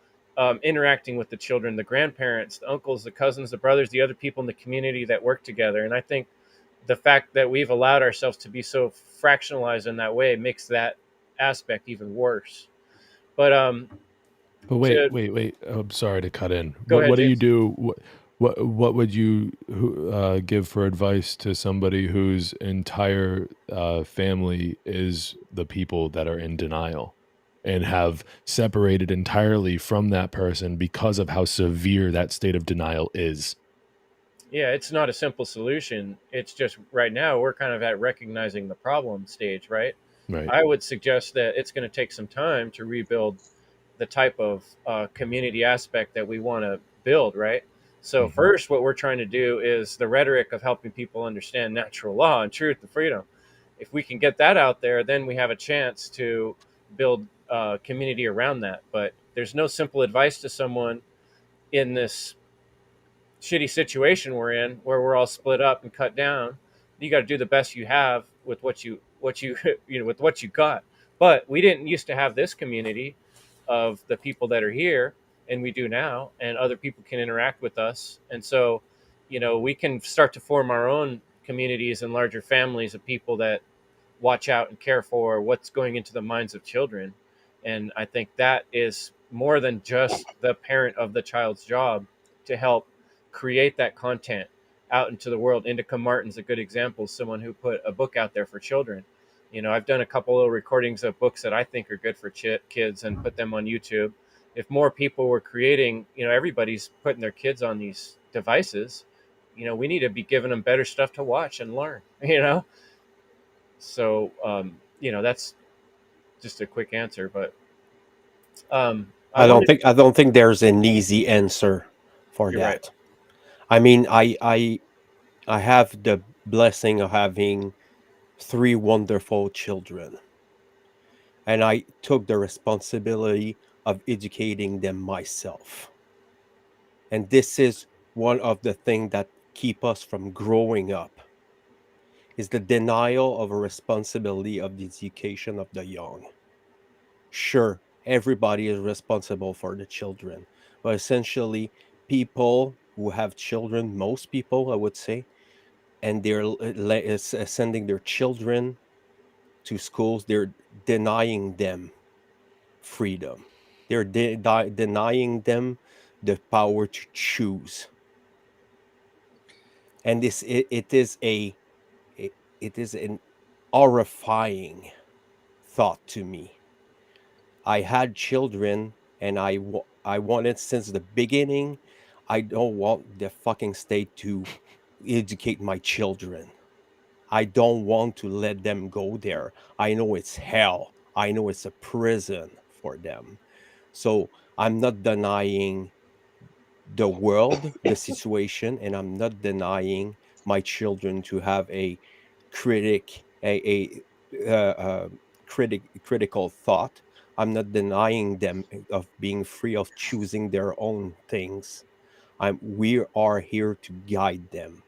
[SPEAKER 2] interacting with the children, the grandparents, the uncles, the cousins, the brothers, the other people in the community that work together. And I think the fact that we've allowed ourselves to be so fractionalized in that way makes that aspect even worse. But
[SPEAKER 5] But wait. I'm sorry to cut in.
[SPEAKER 2] Go ahead,
[SPEAKER 5] What do you
[SPEAKER 2] James.
[SPEAKER 5] do? What would you give for advice to somebody whose entire family is the people that are in denial and have separated entirely from that person because of how severe that state of denial is?
[SPEAKER 2] Yeah, it's not a simple solution. It's just right now we're kind of at recognizing the problem stage, right?
[SPEAKER 5] Right.
[SPEAKER 2] I would suggest that it's going to take some time to rebuild the type of community aspect that we want to build, right? So
[SPEAKER 5] Mhm.
[SPEAKER 2] first, what we're trying to do is the rhetoric of helping people understand natural law and truth and freedom. If we can get that out there, then we have a chance to build community around that. But there's no simple advice to someone in this shitty situation we're in where we're all split up and cut down. You got to do the best you have with what you you know with what you got. But we didn't used to have this community of the people that are here, and we do now, and other people can interact with us. And so, you know, we can start to form our own communities and larger families of people that watch out and care for what's going into the minds of children. And I think that is more than just the parent of the child's job to help create that content out into the world. Indica Martin's a good example, someone who put a book out there for children. You know, I've done a couple of recordings of books that I think are good for kids and put them on YouTube. If more people were creating, you know, everybody's putting their kids on these devices, you know, we need to be giving them better stuff to watch and learn, you know? So, you know, that's just a quick answer, but
[SPEAKER 7] I don't think there's an easy answer for
[SPEAKER 2] You're
[SPEAKER 7] that.
[SPEAKER 2] right.
[SPEAKER 7] I mean, I have the blessing of having 3 wonderful children, and I took the responsibility of educating them myself. And this is one of the things that keep us from growing up is the denial of a responsibility of the education of the young. Sure, everybody is responsible for the children, but essentially, people who have children, most people, I would say, and they're sending their children to schools, they're denying them freedom. They're denying them the power to choose. And it is an horrifying thought to me. I had children, and I wanted since the beginning. I don't want the fucking state to educate my children. I don't want to let them go there. I know it's hell. I know it's a prison for them. So I'm not denying the world, the situation, and I'm not denying my children to have a critical thought. I'm not denying them of being free of choosing their own things. We are here to guide them.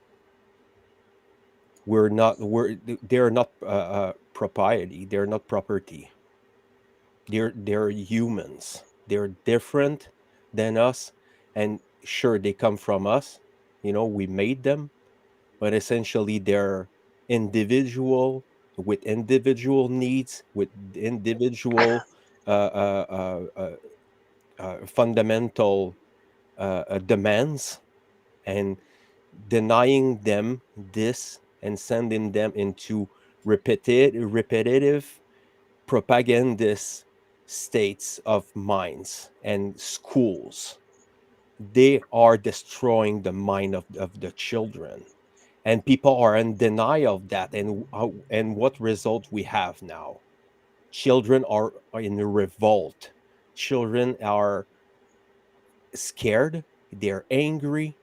[SPEAKER 7] They're not propriety. They're not property. They're humans. They're different than us, and sure, they come from us. We made them, but essentially they're individual with individual needs, with individual fundamental demands, and denying them this and sending them into repetitive propagandist states of minds and schools. They are destroying the mind of the children, and people are in denial of that. And what result we have now? Children are in revolt. Children are scared. They're angry.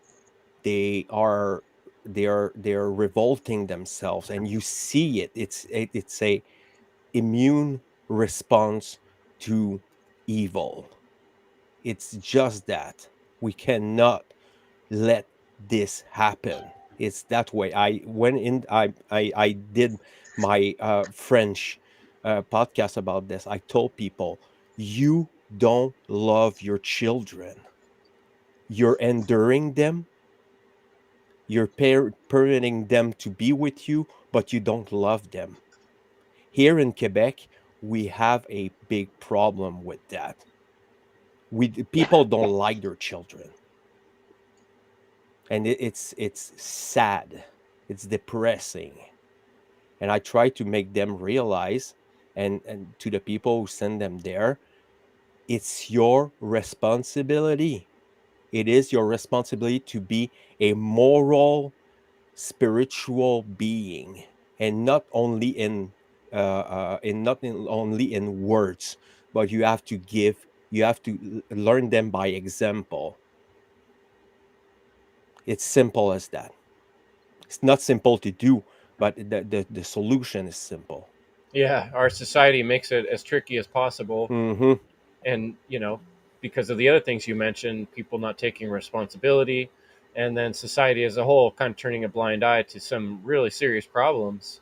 [SPEAKER 7] They're revolting themselves, and you see it. It's a immune response to evil. It's just that we cannot let this happen. It's that way. I did my French podcast about this. I told people, you don't love your children. You're enduring them. You're permitting them to be with you, but you don't love them. Here in Quebec, we have a big problem with that. People don't like their children, and it's sad. It's depressing, and I try to make them realize, and to the people who send them there, it's your responsibility. It is your responsibility to be a moral, spiritual being, and not only only in words, but you have to learn them by example. It's simple as that. It's not simple to do, but the solution is simple.
[SPEAKER 2] Yeah, our society makes it as tricky as possible.
[SPEAKER 7] Mm-hmm.
[SPEAKER 2] And because of the other things you mentioned, people not taking responsibility, and then society as a whole kind of turning a blind eye to some really serious problems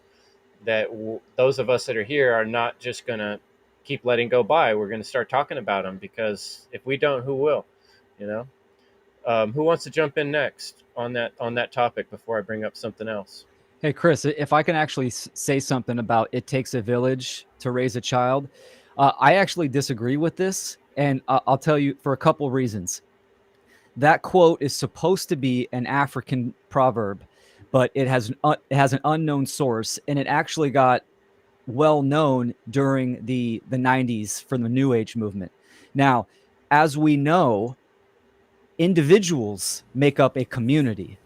[SPEAKER 2] that those of us that are here are not just going to keep letting go by. We're going to start talking about them, because if we don't, who will? Who wants to jump in next on that topic before I bring up something else?
[SPEAKER 3] Hey, Chris, if I can actually say something about it takes a village to raise a child, I actually disagree with this, and I'll tell you for a couple reasons. That quote is supposed to be an African proverb, but it has an unknown source, and it actually got well known during the 90s from the New Age movement. Now, as we know, individuals make up a community.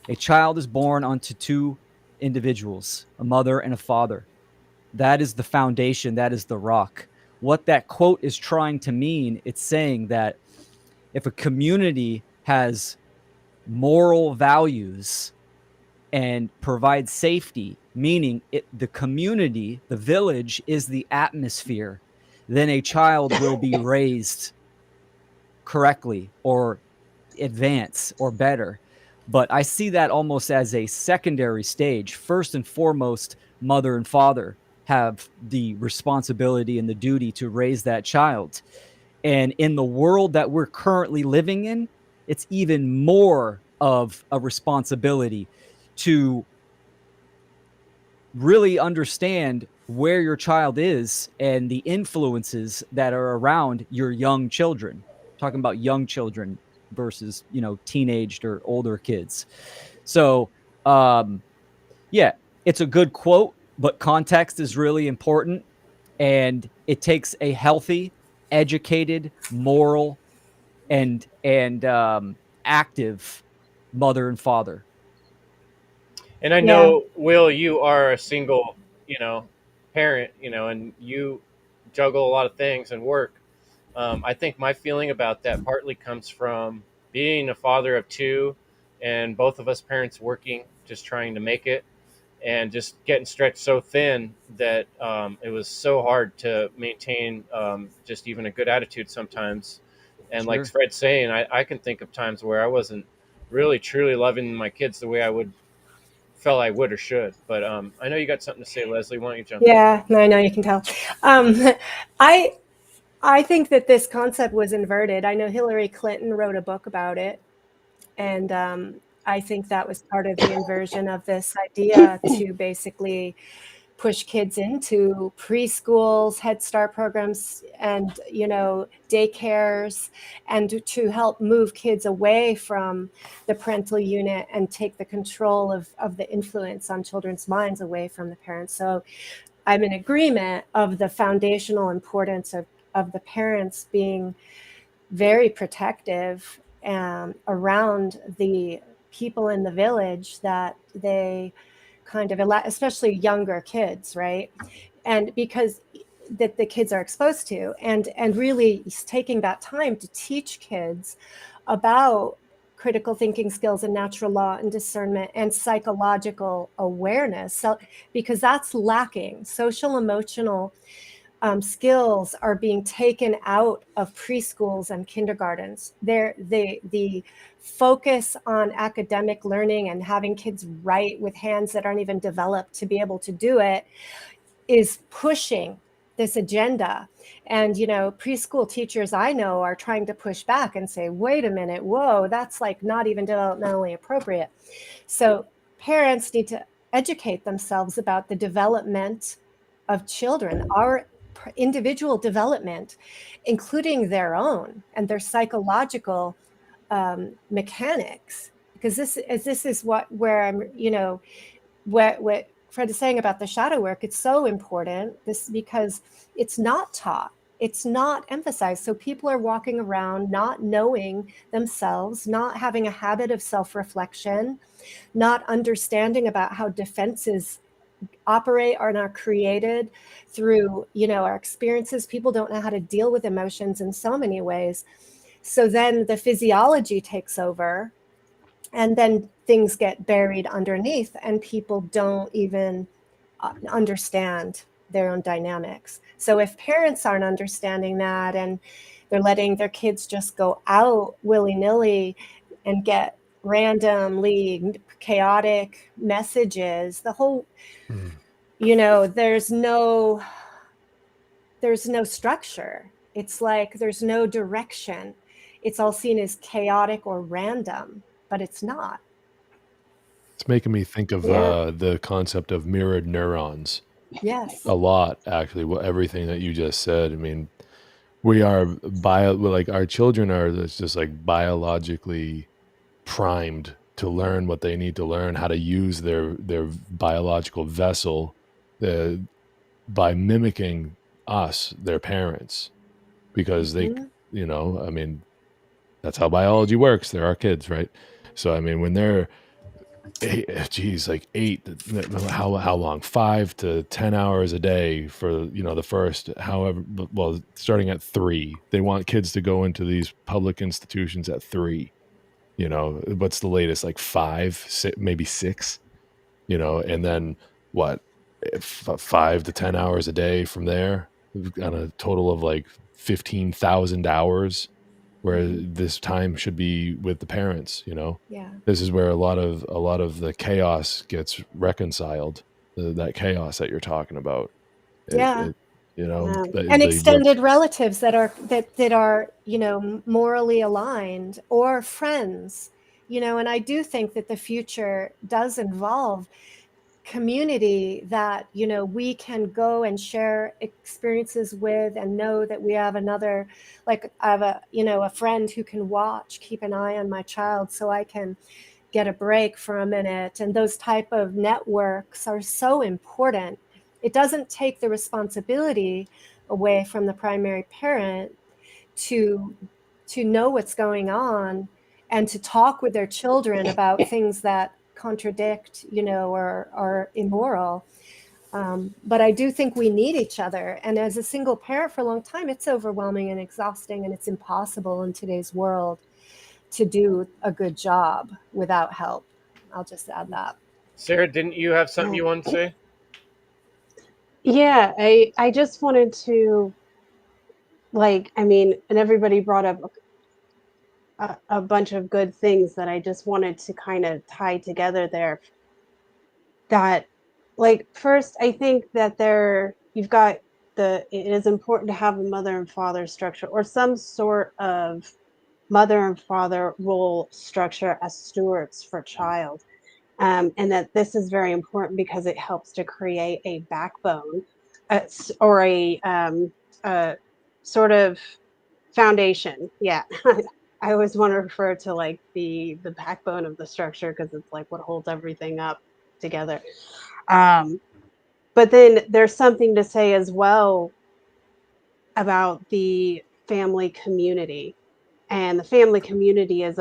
[SPEAKER 3] A child is born unto two individuals, a mother and a father. That is the foundation. That is the rock. What that quote is trying to mean, it's saying that if a community has moral values and provides safety, meaning the community, the village is the atmosphere, then a child will be raised correctly or advance or better. But I see that almost as a secondary stage. First and foremost, mother and father have the responsibility and the duty to raise that child. And in the world that we're currently living in, it's even more of a responsibility to really understand where your child is and the influences that are around your young children. Talking about young children versus, teenaged or older kids. So, yeah, it's a good quote, but context is really important. And it takes a healthy, educated, moral, and active mother and father.
[SPEAKER 2] And I
[SPEAKER 6] Yeah.
[SPEAKER 2] know, Will, you are a single, parent, and you juggle a lot of things and work. I think my feeling about that partly comes from being a father of two, and both of us parents working, just trying to make it, and just getting stretched so thin that it was so hard to maintain just even a good attitude sometimes. And like
[SPEAKER 3] Sure.
[SPEAKER 2] Fred's saying, I can think of times where I wasn't really truly loving my kids the way I would felt I would or should. But I know you got something to say, Leslie. Why don't you jump in?
[SPEAKER 6] Yeah, I know, you can tell. Um, I I think that this concept was inverted. I know Hillary Clinton wrote a book about it, and I think that was part of the inversion of this idea to basically push kids into preschools, Head Start programs, and daycares, and to help move kids away from the parental unit and take the control of the influence on children's minds away from the parents. So I'm in agreement of the foundational importance of the parents being very protective around the people in the village that they kind of especially younger kids, right? And because that the kids are exposed to, and really taking that time to teach kids about critical thinking skills and natural law and discernment and psychological awareness. So, because that's lacking. Social emotional skills are being taken out of preschools and kindergartens. The focus on academic learning and having kids write with hands that aren't even developed to be able to do it is pushing this agenda. And preschool teachers I know are trying to push back and say, wait a minute, whoa, that's like not even developmentally appropriate. So parents need to educate themselves about the development of children, our individual development, including their own and their psychological mechanics. Because this is where I'm, what Fred is saying about the shadow work. It's so important because it's not taught. It's not emphasized. So people are walking around not knowing themselves, not having a habit of self-reflection, not understanding about how defenses operate and are created through our experiences. People don't know how to deal with emotions in so many ways. So then the physiology takes over, and then things get buried underneath, and people don't even understand their own dynamics. So if parents aren't understanding that, and they're letting their kids just go out willy-nilly and get randomly chaotic messages, the whole there's no structure. It's like there's no direction. It's all seen as chaotic or random, but it's not.
[SPEAKER 5] It's making me think of
[SPEAKER 6] Yeah.
[SPEAKER 5] the concept of mirrored neurons
[SPEAKER 6] Yes.
[SPEAKER 5] a lot, actually. Everything that you just said. I mean, we are like our children are just like biologically primed to learn what they need to learn, how to use their biological vessel by mimicking us, their parents, because they, I mean, that's how biology works. They're our kids, right? So, I mean, when they're like 8, how long? 5 to 10 hours a day for, the first, however, well, starting at 3, they want kids to go into these public institutions at 3. What's the latest? Like 5, 6, maybe 6, and then what? 5 to 10 hours a day from there on a total of like 15,000 hours where this time should be with the parents.
[SPEAKER 6] Yeah.
[SPEAKER 5] This is where a lot of the chaos gets reconciled. That chaos that you're talking about.
[SPEAKER 6] Yeah. And
[SPEAKER 5] The
[SPEAKER 6] extended relatives that are morally aligned, or friends, and I do think that the future does involve community that we can go and share experiences with, and know that we have another, like I have a friend who can keep an eye on my child, so I can get a break for a minute. And those type of networks are so important. It doesn't take the responsibility away from the primary parent to know what's going on, and to talk with their children about things that contradict, or are immoral. But I do think we need each other. And as a single parent for a long time, it's overwhelming and exhausting, and it's impossible in today's world to do a good job without help. I'll just add that.
[SPEAKER 2] Sarah, didn't you have something you wanted to say?
[SPEAKER 8] Yeah, I just wanted to, and everybody brought up a bunch of good things that I just wanted to kind of tie together there. That, first, I think that you've got it is important to have a mother and father structure, or some sort of mother and father role structure as stewards for a child. And that this is very important because it helps to create a backbone, or a sort of foundation. Yeah. I always want to refer to the backbone of the structure, because it's what holds everything up together. But then there's something to say as well about the family community. And the family community is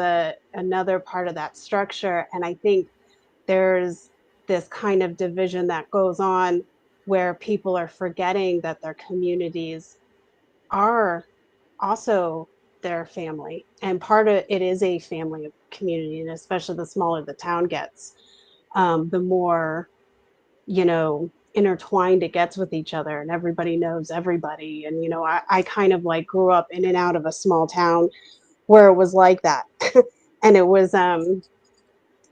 [SPEAKER 8] another part of that structure. And I think there's this kind of division that goes on, where people are forgetting that their communities are also their family. And part of it is a family community, and especially the smaller the town gets, the more, intertwined it gets with each other, and everybody knows everybody. And, I kind of grew up in and out of a small town where it was like that. And it was,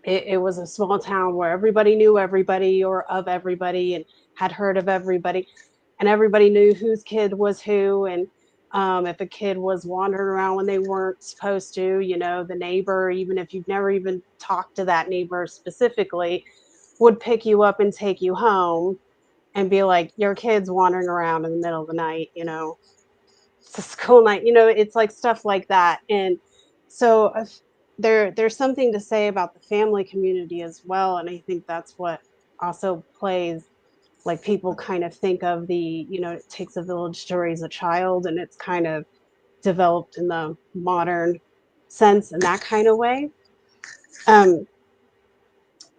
[SPEAKER 8] it was a small town where everybody knew everybody, or of everybody, and had heard of everybody, and everybody knew whose kid was who. And if a kid was wandering around when they weren't supposed to, the neighbor, even if you've never even talked to that neighbor specifically, would pick you up and take you home and be like, your kid's wandering around in the middle of the night, it's a school night, it's stuff like that. And so there's something to say about the family community as well. And I think that's what also plays, people kind of think of it takes a village to raise a child, and it's kind of developed in the modern sense in that kind of way.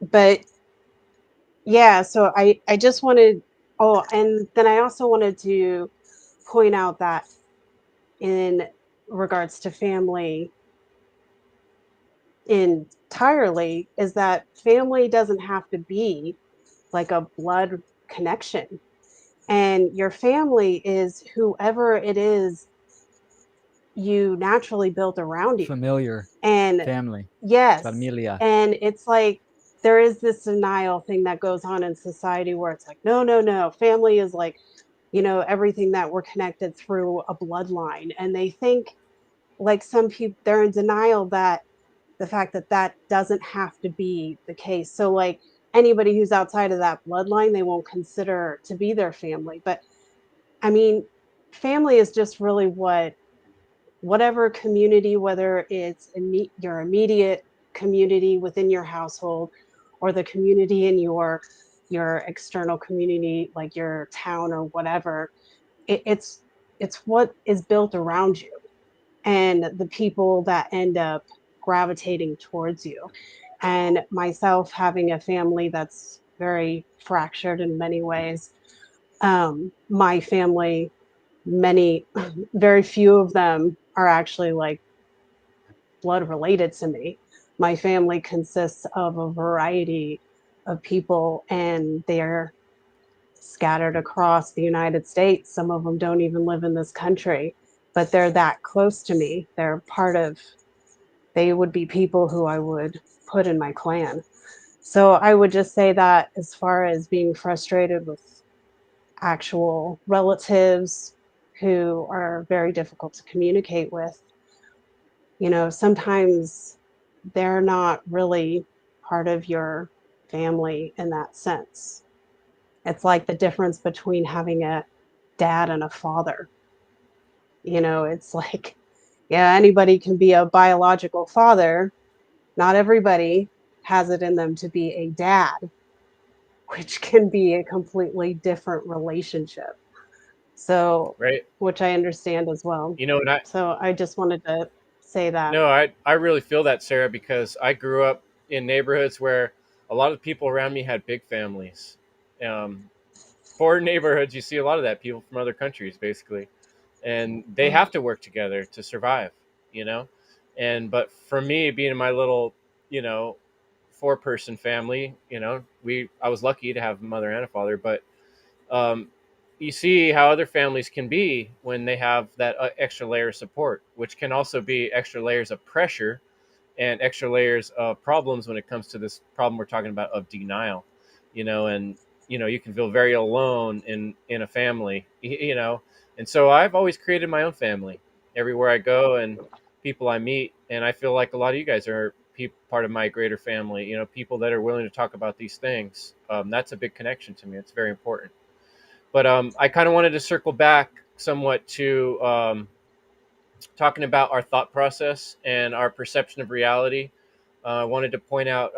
[SPEAKER 8] But yeah, so I just wanted, and then I also wanted to point out that in regards to family entirely, is that family doesn't have to be a blood connection. And your family is whoever it is you naturally built around you.
[SPEAKER 3] Familiar.
[SPEAKER 8] And
[SPEAKER 3] Family.
[SPEAKER 8] yes.
[SPEAKER 3] Familia.
[SPEAKER 8] And it's there is this denial thing that goes on in society, where it's no, family is everything that we're connected through a bloodline. And they think, some people, they're in denial that the fact that doesn't have to be the case. So anybody who's outside of that bloodline, they won't consider to be their family. But I mean, family is just really whatever community, whether it's your immediate community within your household, or the community in your external community, like your town or whatever. It's what is built around you, and the people that end up gravitating towards you. And myself, having a family that's very fractured in many ways, my family, very few of them are actually blood related to me. My family consists of a variety of people, and they're scattered across the United States. Some of them don't even live in this country. but they're that close to me. They would be people who I would put in my clan. So I would just say that as far as being frustrated with actual relatives who are very difficult to communicate with, sometimes they're not really part of your family in that sense. It's like the difference between having a dad and a father. It's like, yeah, anybody can be a biological father. Not everybody has it in them to be a dad, which can be a completely different relationship. So,
[SPEAKER 2] Right.
[SPEAKER 8] which I understand as well.
[SPEAKER 2] And
[SPEAKER 8] So I just wanted to say that.
[SPEAKER 2] no, I really feel that, Sarah, because I grew up in neighborhoods where a lot of the people around me had big families. Um, Poor neighborhoods, you see a lot of that, people from other countries, basically, and they have to work together to survive, you know. But for me, being in my little, you know, 4-person family, I was lucky to have a mother and a father, but um, you see how other families can be when they have that extra layer of support, which can also be extra layers of pressure and extra layers of problems when it comes to this problem we're talking about of denial, and you can feel very alone in a family, and so I've always created my own family everywhere I go and people I meet, and I feel like a lot of you guys are part of my greater family, people that are willing to talk about these things. That's a big connection to me. It's very important. But I kind of wanted to circle back somewhat to talking about our thought process and our perception of reality. I wanted to point out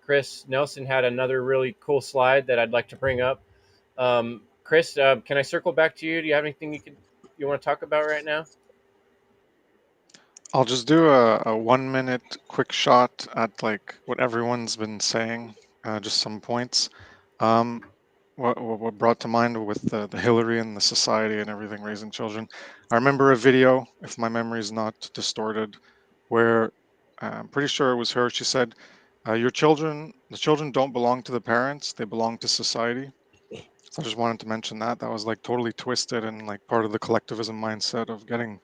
[SPEAKER 2] Chris Nelson had another really cool slide that I'd like to bring up. Chris, can I circle back to you? Do you have anything you want to talk about right now?
[SPEAKER 4] I'll just do a 1-minute quick shot at like what everyone's been saying, just some points. What brought to mind with the Hillary and the society and everything raising children. I remember a video, if my memory is not distorted, where I'm pretty sure it was her. She said, the children don't belong to the parents, they belong to society. So I just wanted to mention that. That was like totally twisted and like part of the collectivism mindset of getting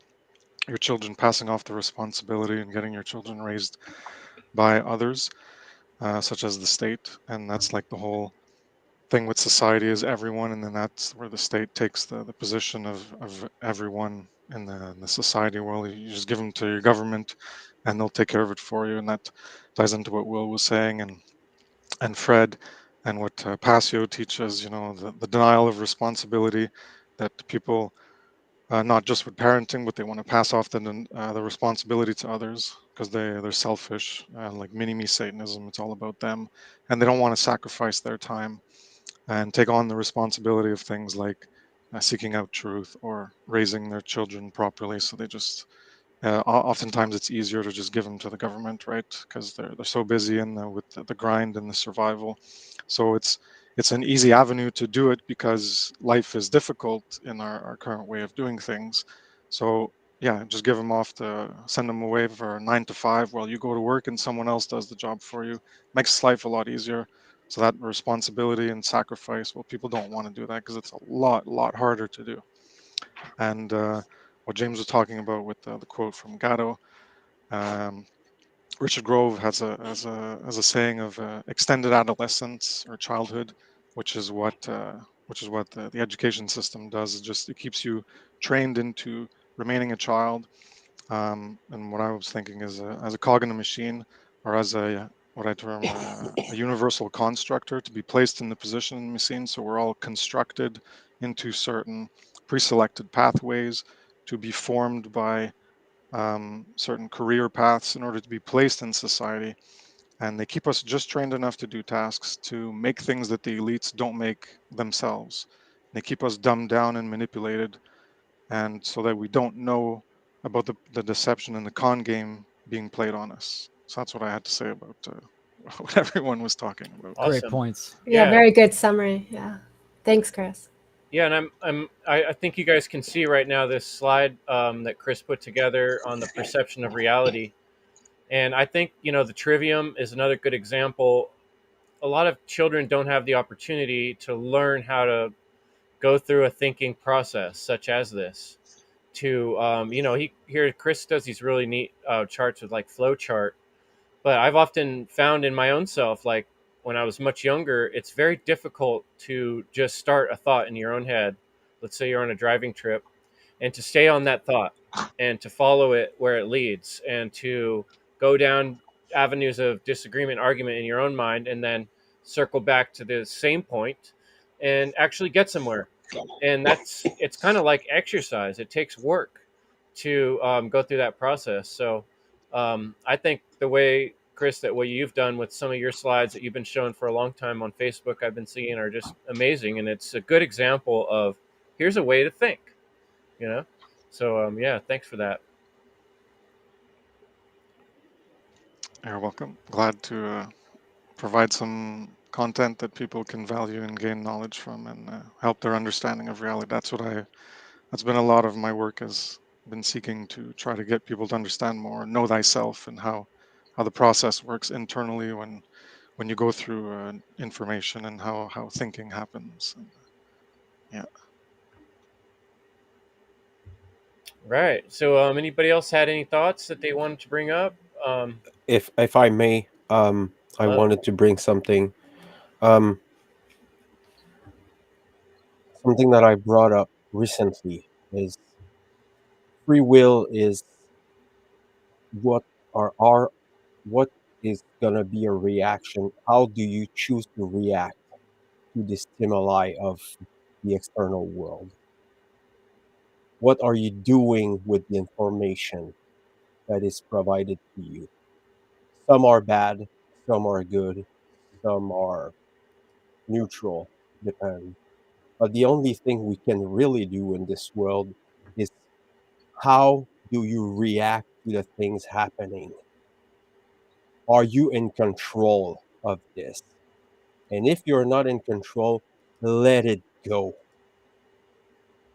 [SPEAKER 4] your children, passing off the responsibility and getting your children raised by others, such as the state. And that's like the whole thing with society is everyone, and then that's where the state takes the position of everyone in the society. Well, you just give them to your government and they'll take care of it for you. And that ties into what Will was saying and Fred, and what Passio teaches, the denial of responsibility, that people, not just with parenting, but they want to pass off the responsibility to others because they're selfish, like mini-me Satanism. It's all about them, and they don't want to sacrifice their time and take on the responsibility of things like seeking out truth or raising their children properly. So they just oftentimes it's easier to just give them to the government, right? Because they're so busy with the grind and the survival. So it's an easy avenue to do it because life is difficult in our current way of doing things. So yeah, just give them off to send them away for a 9 to 5 while you go to work and someone else does the job for you. Makes life a lot easier. So that responsibility and sacrifice, well, people don't want to do that because it's a lot harder to do. And what James was talking about with the quote from Gatto, um, Richard Grove has a saying of extended adolescence or childhood, which is what the education system does. It keeps you trained into remaining a child. And what I was thinking is as a cog in a machine, or as what I term a universal constructor, to be placed in the position in the machine. So we're all constructed into certain pre-selected pathways to be formed by certain career paths in order to be placed in society. And they keep us just trained enough to do tasks to make things that the elites don't make themselves. They keep us dumbed down and manipulated, and so that we don't know about the deception and the con game being played on us. So that's what I had to say about what everyone was talking about.
[SPEAKER 3] Great
[SPEAKER 2] Awesome.
[SPEAKER 3] points.
[SPEAKER 6] Yeah, very good summary. Yeah. Thanks, Chris.
[SPEAKER 2] Yeah, and I think you guys can see right now this slide that Chris put together on the perception of reality, and I think the trivium is another good example. A lot of children don't have the opportunity to learn how to go through a thinking process such as this, to here Chris does these really neat charts with like flow chart, but I've often found in my own self, like when I was much younger, it's very difficult to just start a thought in your own head. Let's say you're on a driving trip, and to stay on that thought and to follow it where it leads, and to go down avenues of disagreement, argument in your own mind, and then circle back to the same point and actually get somewhere. And it's kind of like exercise. It takes work to go through that process. So I think the way, Chris, that what you've done with some of your slides that you've been showing for a long time on Facebook, I've been seeing, are just amazing. And it's a good example of here's a way to think, you know? So yeah, thanks for that.
[SPEAKER 4] You're welcome. Glad to provide some content that people can value and gain knowledge from, and help their understanding of reality. That's been a lot of my work, has been seeking to try to get people to understand more, know thyself, and how the process works internally when you go through information, and how thinking happens. And, yeah.
[SPEAKER 2] Right. So anybody else had any thoughts that they wanted to bring up?
[SPEAKER 7] If I may, I wanted to bring something, um, something that I brought up recently is free will is what are what is gonna be a reaction? How do you choose to react to the stimuli of the external world? What are you doing with the information that is provided to you? Some are bad, some are good, some are neutral, depend. But the only thing we can really do in this world is how do you react to the things happening? Are you in control of this? And if you're not in control, let it go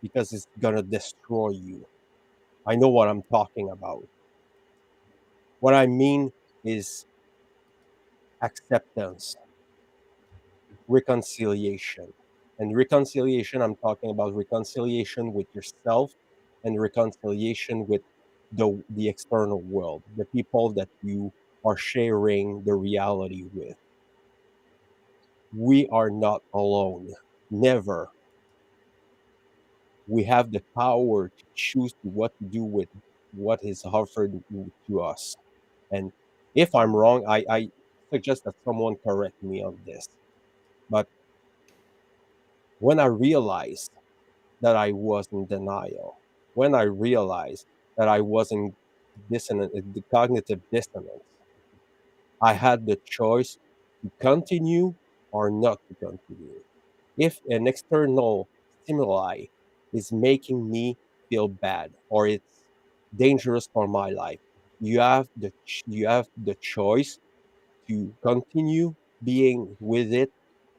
[SPEAKER 7] because it's gonna destroy you. I know what I'm talking about. What I mean is acceptance, reconciliation. And reconciliation, I'm talking about reconciliation with yourself and reconciliation with the external world, the people that you are sharing the reality with. We are not alone. Never. We have the power to choose what to do with what is offered to us. And if I'm wrong, I suggest that someone correct me on this. But when I realized that I was in denial, when I realized that I was in the cognitive dissonance, I had the choice to continue or not to continue. If an external stimuli is making me feel bad or it's dangerous for my life, you have the choice to continue being with it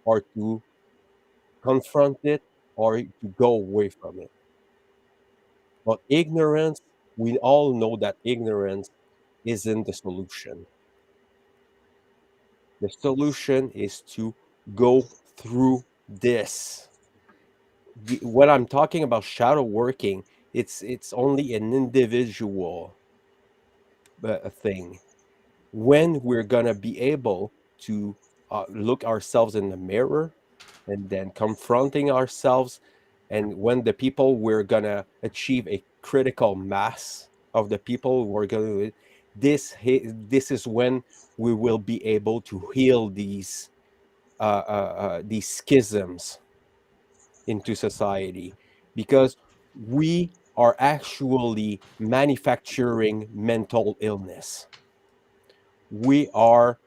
[SPEAKER 7] or to confront it or to go away from it. But ignorance, we all know that ignorance isn't the solution. The solution is to go through this. When I'm talking about shadow working, it's only an individual thing. When we're gonna be able to look ourselves in the mirror and then confronting ourselves, and when the people we're gonna achieve a critical mass of the people we're going to, this is when we will be able to heal these schisms into society, because we are actually manufacturing mental illness. We are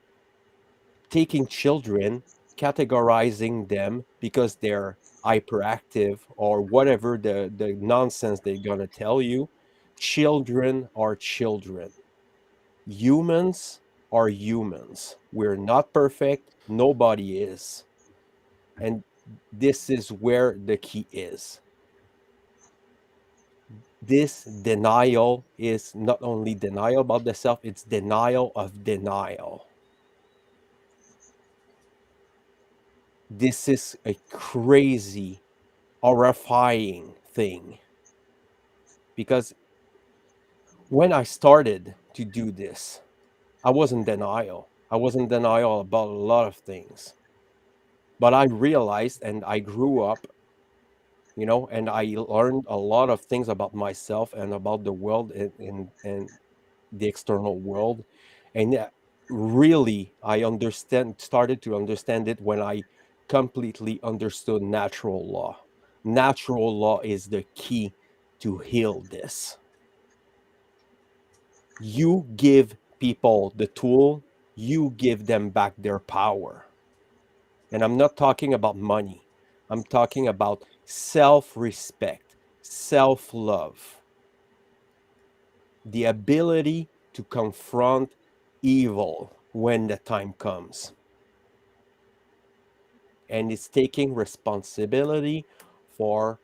[SPEAKER 7] taking children, categorizing them because they're hyperactive or whatever the nonsense they're going to tell you. Children are children. Humans are humans. We're not perfect. Nobody is. And this is where the key is. This denial is not only denial about the self, it's denial of denial. This is a crazy, horrifying thing because when I started to do this, I was in denial. I was in denial about a lot of things. But I realized, and I grew up, and I learned a lot of things about myself and about the world and the external world. And really, I started to understand it when I completely understood natural law. Natural law is the key to heal this. You give people the tool, you give them back their power. And I'm not talking about money. I'm talking about self-respect, self-love, the ability to confront evil when the time comes. And it's taking responsibility for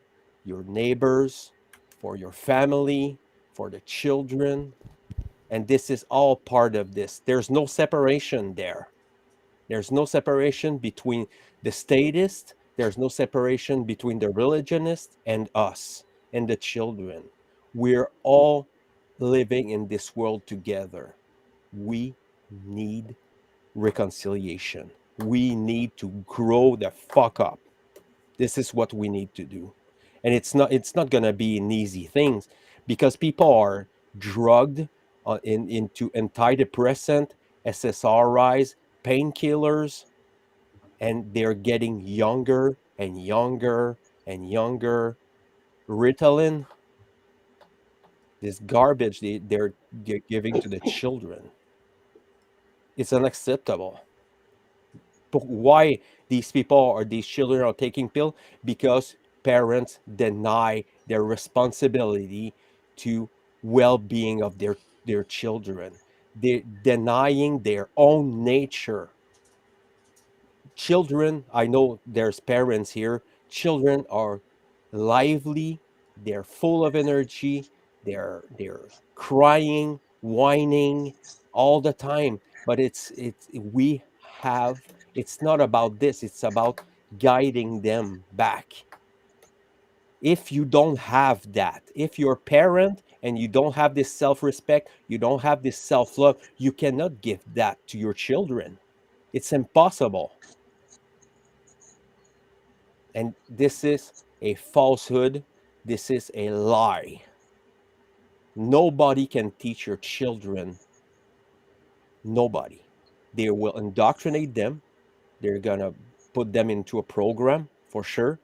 [SPEAKER 7] your neighbors, for your family, for the children. And this is all part of this. There's no separation there. There's no separation between the statist, there's no separation between the religionist and us and the children. We're all living in this world together. We need reconciliation. We need to grow the fuck up. This is what we need to do. And it's not going to be an easy thing because people are drugged into antidepressant, SSRIs, painkillers, and they're getting younger and younger and younger. Ritalin, this garbage they're giving to the children, it's unacceptable. But why these people or these children are taking pill? Because parents deny their responsibility to well-being of their children. They're denying their own nature. Children, I know there's parents here, children are lively, they're full of energy, they're crying, whining all the time. But it's not about this, it's about guiding them back. If you don't have that, if you're a parent and you don't have this self-respect, you don't have this self-love, you cannot give that to your children. It's impossible. And this is a falsehood. This is a lie. Nobody can teach your children. Nobody. They will indoctrinate them. They're going to put them into a program for sure.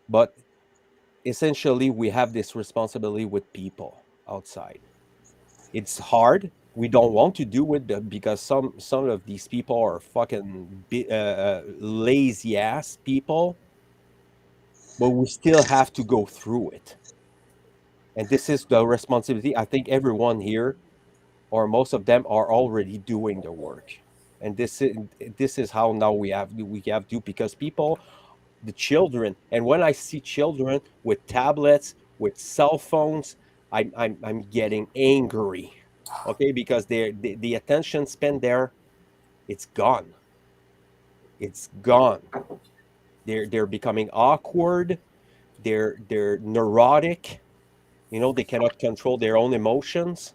[SPEAKER 7] But essentially, we have this responsibility with people outside. It's hard. We don't want to do it because some of these people are fucking lazy ass people. But we still have to go through it. And this is the responsibility. I think everyone here, or most of them, are already doing the work. And this is how now we have to, because people, the children, and when I see children with tablets, with cell phones, I'm getting angry. Okay, because the attention span there, it's gone. It's gone. They're becoming awkward. They're neurotic. They cannot control their own emotions,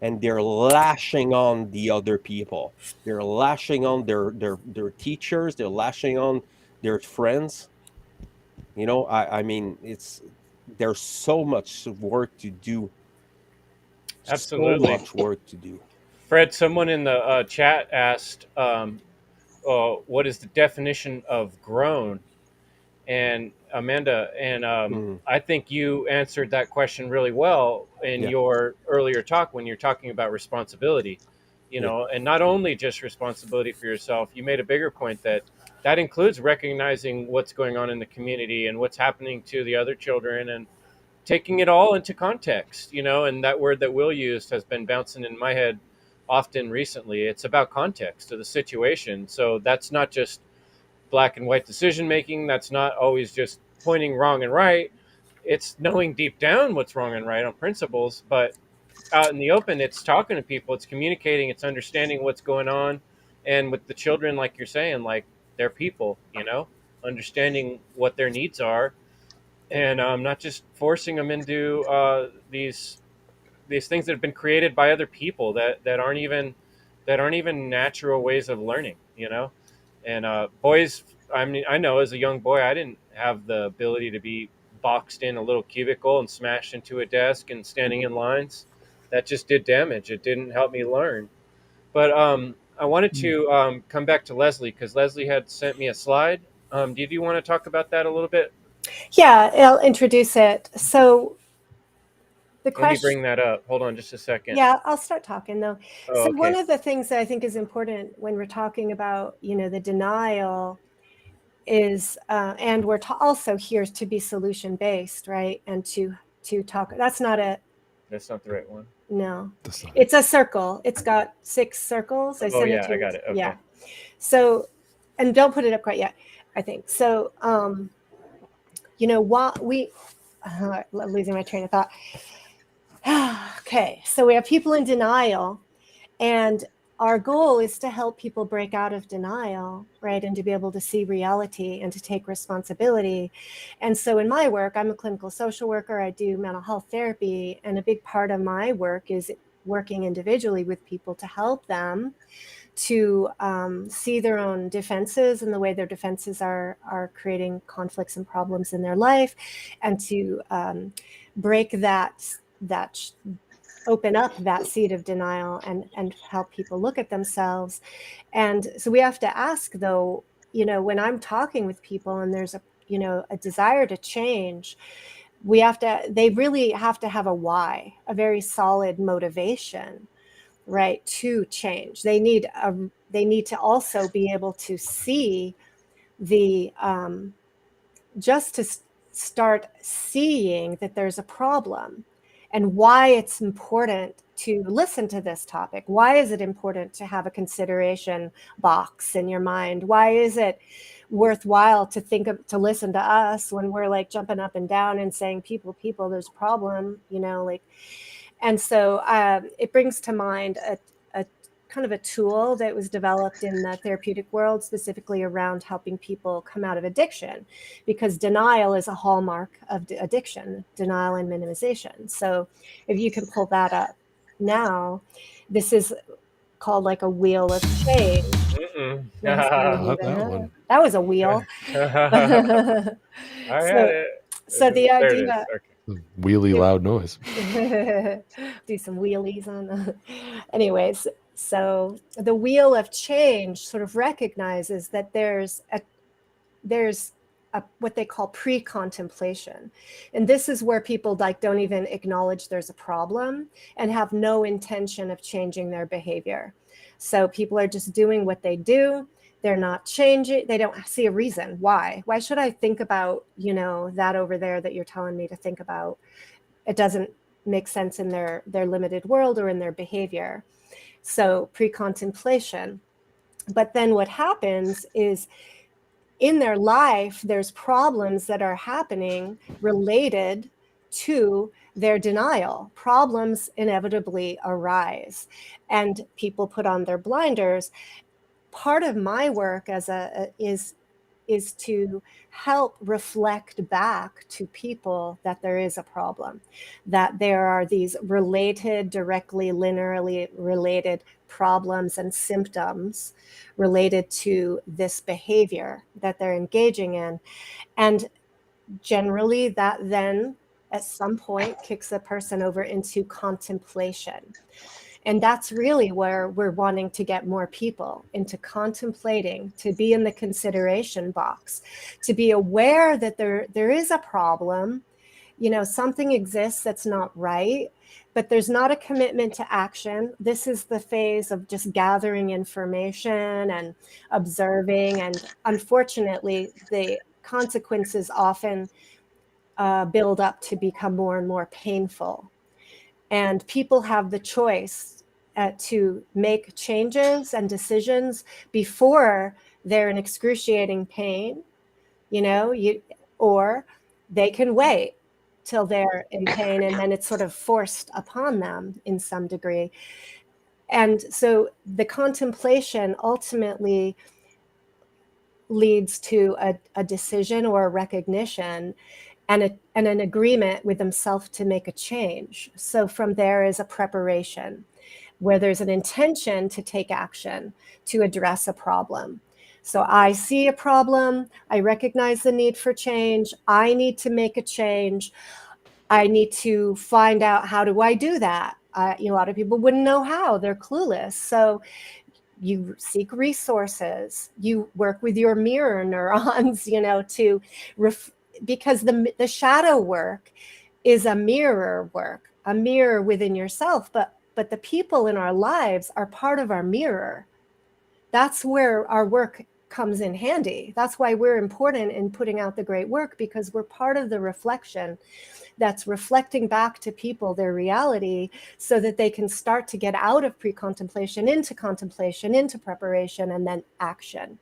[SPEAKER 7] and they're lashing on the other people. They're lashing on their teachers. They're lashing on their friends. I mean, there's so much work to do.
[SPEAKER 2] Absolutely.
[SPEAKER 7] So much work to do.
[SPEAKER 2] Fred, someone in the chat asked, what is the definition of grown? And Amanda, and I think you answered that question really well in your earlier talk when you're talking about responsibility, and not only just responsibility for yourself. You made a bigger point that includes recognizing what's going on in the community and what's happening to the other children and taking it all into context, and that word that Will used has been bouncing in my head often recently. It's about context of the situation. So that's not just black and white decision making. That's not always just pointing wrong and right. It's knowing deep down what's wrong and right on principles, but out in the open, it's talking to people, it's communicating, it's understanding what's going on. And with the children, like you're saying, like they're people, understanding what their needs are and not just forcing them into these things that have been created by other people that aren't even natural ways of learning, you know. And boys, I mean, I know as a young boy, I didn't have the ability to be boxed in a little cubicle and smashed into a desk and standing in lines. That just did damage. It didn't help me learn. But I wanted to come back to Leslie, because Leslie had sent me a slide. Did you want to talk about that a little bit?
[SPEAKER 6] Yeah, I'll introduce it. So the
[SPEAKER 2] Let me
[SPEAKER 6] question,
[SPEAKER 2] bring that up. Hold on just a second.
[SPEAKER 6] yeah, I'll start talking though.
[SPEAKER 2] Oh,
[SPEAKER 6] So
[SPEAKER 2] okay.
[SPEAKER 6] one of the things that I think is important when we're talking about, you know, the denial is, and we're also here to be solution based, right? And to talk. That's not it.
[SPEAKER 2] That's not the right one.
[SPEAKER 6] No,
[SPEAKER 5] That's not
[SPEAKER 6] it's a circle. It's got 6 circles. I
[SPEAKER 2] Oh
[SPEAKER 6] sent
[SPEAKER 2] yeah,
[SPEAKER 6] it to
[SPEAKER 2] I
[SPEAKER 6] you.
[SPEAKER 2] got it. Okay.
[SPEAKER 6] Yeah. So, and don't put it up quite yet, I think. So, you know, what we, I'm losing my train of thought. Okay, so we have people in denial, and our goal is to help people break out of denial, right? And to be able to see reality and to take responsibility. And so in my work, I'm a clinical social worker. I do mental health therapy. And a big part of my work is working individually with people to help them to see their own defenses and the way their defenses are creating conflicts and problems in their life, and to break that open up that seed of denial and help people look at themselves. And so we have to ask, though, you know, when I'm talking with people and there's a desire to change, they really have to have a why, a very solid motivation, right, to change. They need to also be able to see the just to start seeing that there's a problem and why it's important to listen to this topic. Why is it important to have a consideration box in your mind? Why is it worthwhile to listen to us when we're like jumping up and down and saying, people, there's a problem, you know, like. And so it brings to mind a kind of a tool that was developed in the therapeutic world, specifically around helping people come out of addiction, because denial is a hallmark of addiction, denial and minimization. So if you can pull that up now, this is called like a wheel of change.
[SPEAKER 2] Mm-mm.
[SPEAKER 6] Yes, I didn't
[SPEAKER 5] Not
[SPEAKER 6] even
[SPEAKER 5] that
[SPEAKER 6] know.
[SPEAKER 5] one.
[SPEAKER 6] That was a wheel.
[SPEAKER 2] I had it.
[SPEAKER 6] So the
[SPEAKER 2] There it is.
[SPEAKER 6] idea,
[SPEAKER 2] Okay.
[SPEAKER 5] Wheelie loud noise.
[SPEAKER 6] do some wheelies on. Anyways, so the wheel of change sort of recognizes that there's a what they call pre-contemplation, and this is where people like don't even acknowledge there's a problem and have no intention of changing their behavior. So people are just doing what they do. They're not changing. They don't see a reason why. Why should I think about, you know, that over there that you're telling me to think about? It doesn't make sense in their limited world or in their behavior. So pre-contemplation. But then what happens is in their life, there's problems that are happening related to their denial. Problems inevitably arise, and people put on their blinders. Part of my work is to help reflect back to people that there is a problem, that there are these related, directly, linearly related problems and symptoms related to this behavior that they're engaging in. And generally that then at some point kicks a person over into contemplation. And that's really where we're wanting to get more people into contemplating, to be in the consideration box, to be aware that there is a problem, you know, something exists that's not right, but there's not a commitment to action. This is the phase of just gathering information and observing. And unfortunately, the consequences often build up to become more and more painful. And people have the choice to make changes and decisions before they're in excruciating pain, you know, or they can wait till they're in pain, and then it's sort of forced upon them in some degree. And so the contemplation ultimately leads to a decision or a recognition. and an agreement with themselves to make a change. So from there is a preparation where there's an intention to take action to address a problem. So I see a problem, I recognize the need for change, I need to make a change, I need to find out, how do I do that? A lot of people wouldn't know how, they're clueless. So you seek resources, you work with your mirror neurons, because the shadow work is a mirror work, a mirror within yourself, but the people in our lives are part of our mirror. That's where our work comes in handy. That's why we're important in putting out the great work, because we're part of the reflection that's reflecting back to people their reality, so that they can start to get out of pre-contemplation into contemplation, into preparation, and then action,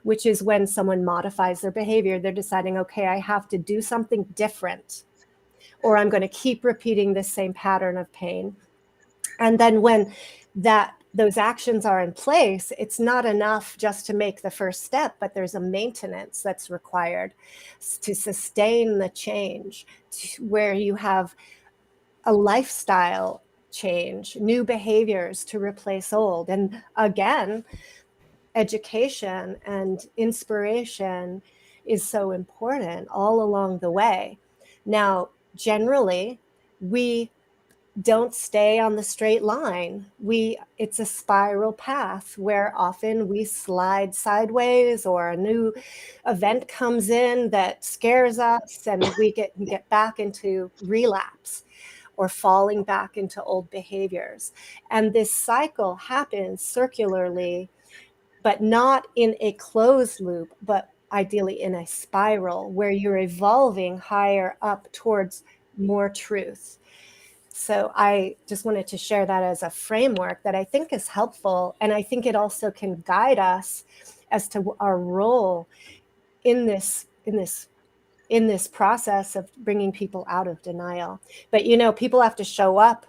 [SPEAKER 6] which is when someone modifies their behavior. They're deciding, okay, I have to do something different, or I'm going to keep repeating this same pattern of pain. And then when those actions are in place, it's not enough just to make the first step, but there's a maintenance that's required to sustain the change, where you have a lifestyle change, new behaviors to replace old. And again, education and inspiration is so important all along the way. Now, generally, we don't stay on the straight line. It's a spiral path where often we slide sideways, or a new event comes in that scares us, and we get back into relapse or falling back into old behaviors. And this cycle happens circularly, but not in a closed loop, but ideally in a spiral where you're evolving higher up towards more truth. So I just wanted to share that as a framework that I think is helpful. And I think it also can guide us as to our role in this process of bringing people out of denial. But, people have to show up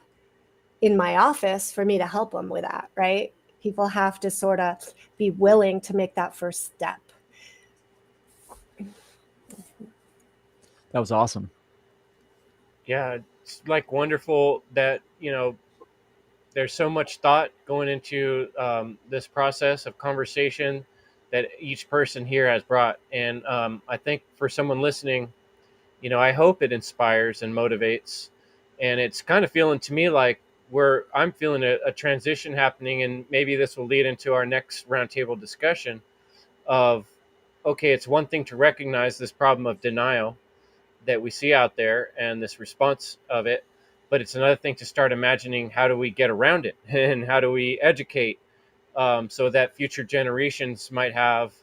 [SPEAKER 6] in my office for me to help them with that, right? People have to sort of be willing to make that first step.
[SPEAKER 3] That was awesome.
[SPEAKER 2] Yeah, it's like wonderful that there's so much thought going into this process of conversation that each person here has brought, and I think for someone listening, I hope it inspires and motivates. And it's kind of feeling to me like I'm feeling a transition happening, and maybe this will lead into our next roundtable discussion of, okay, it's one thing to recognize this problem of denial that we see out there and this response of it, but it's another thing to start imagining, how do we get around it and how do we educate so that future generations might have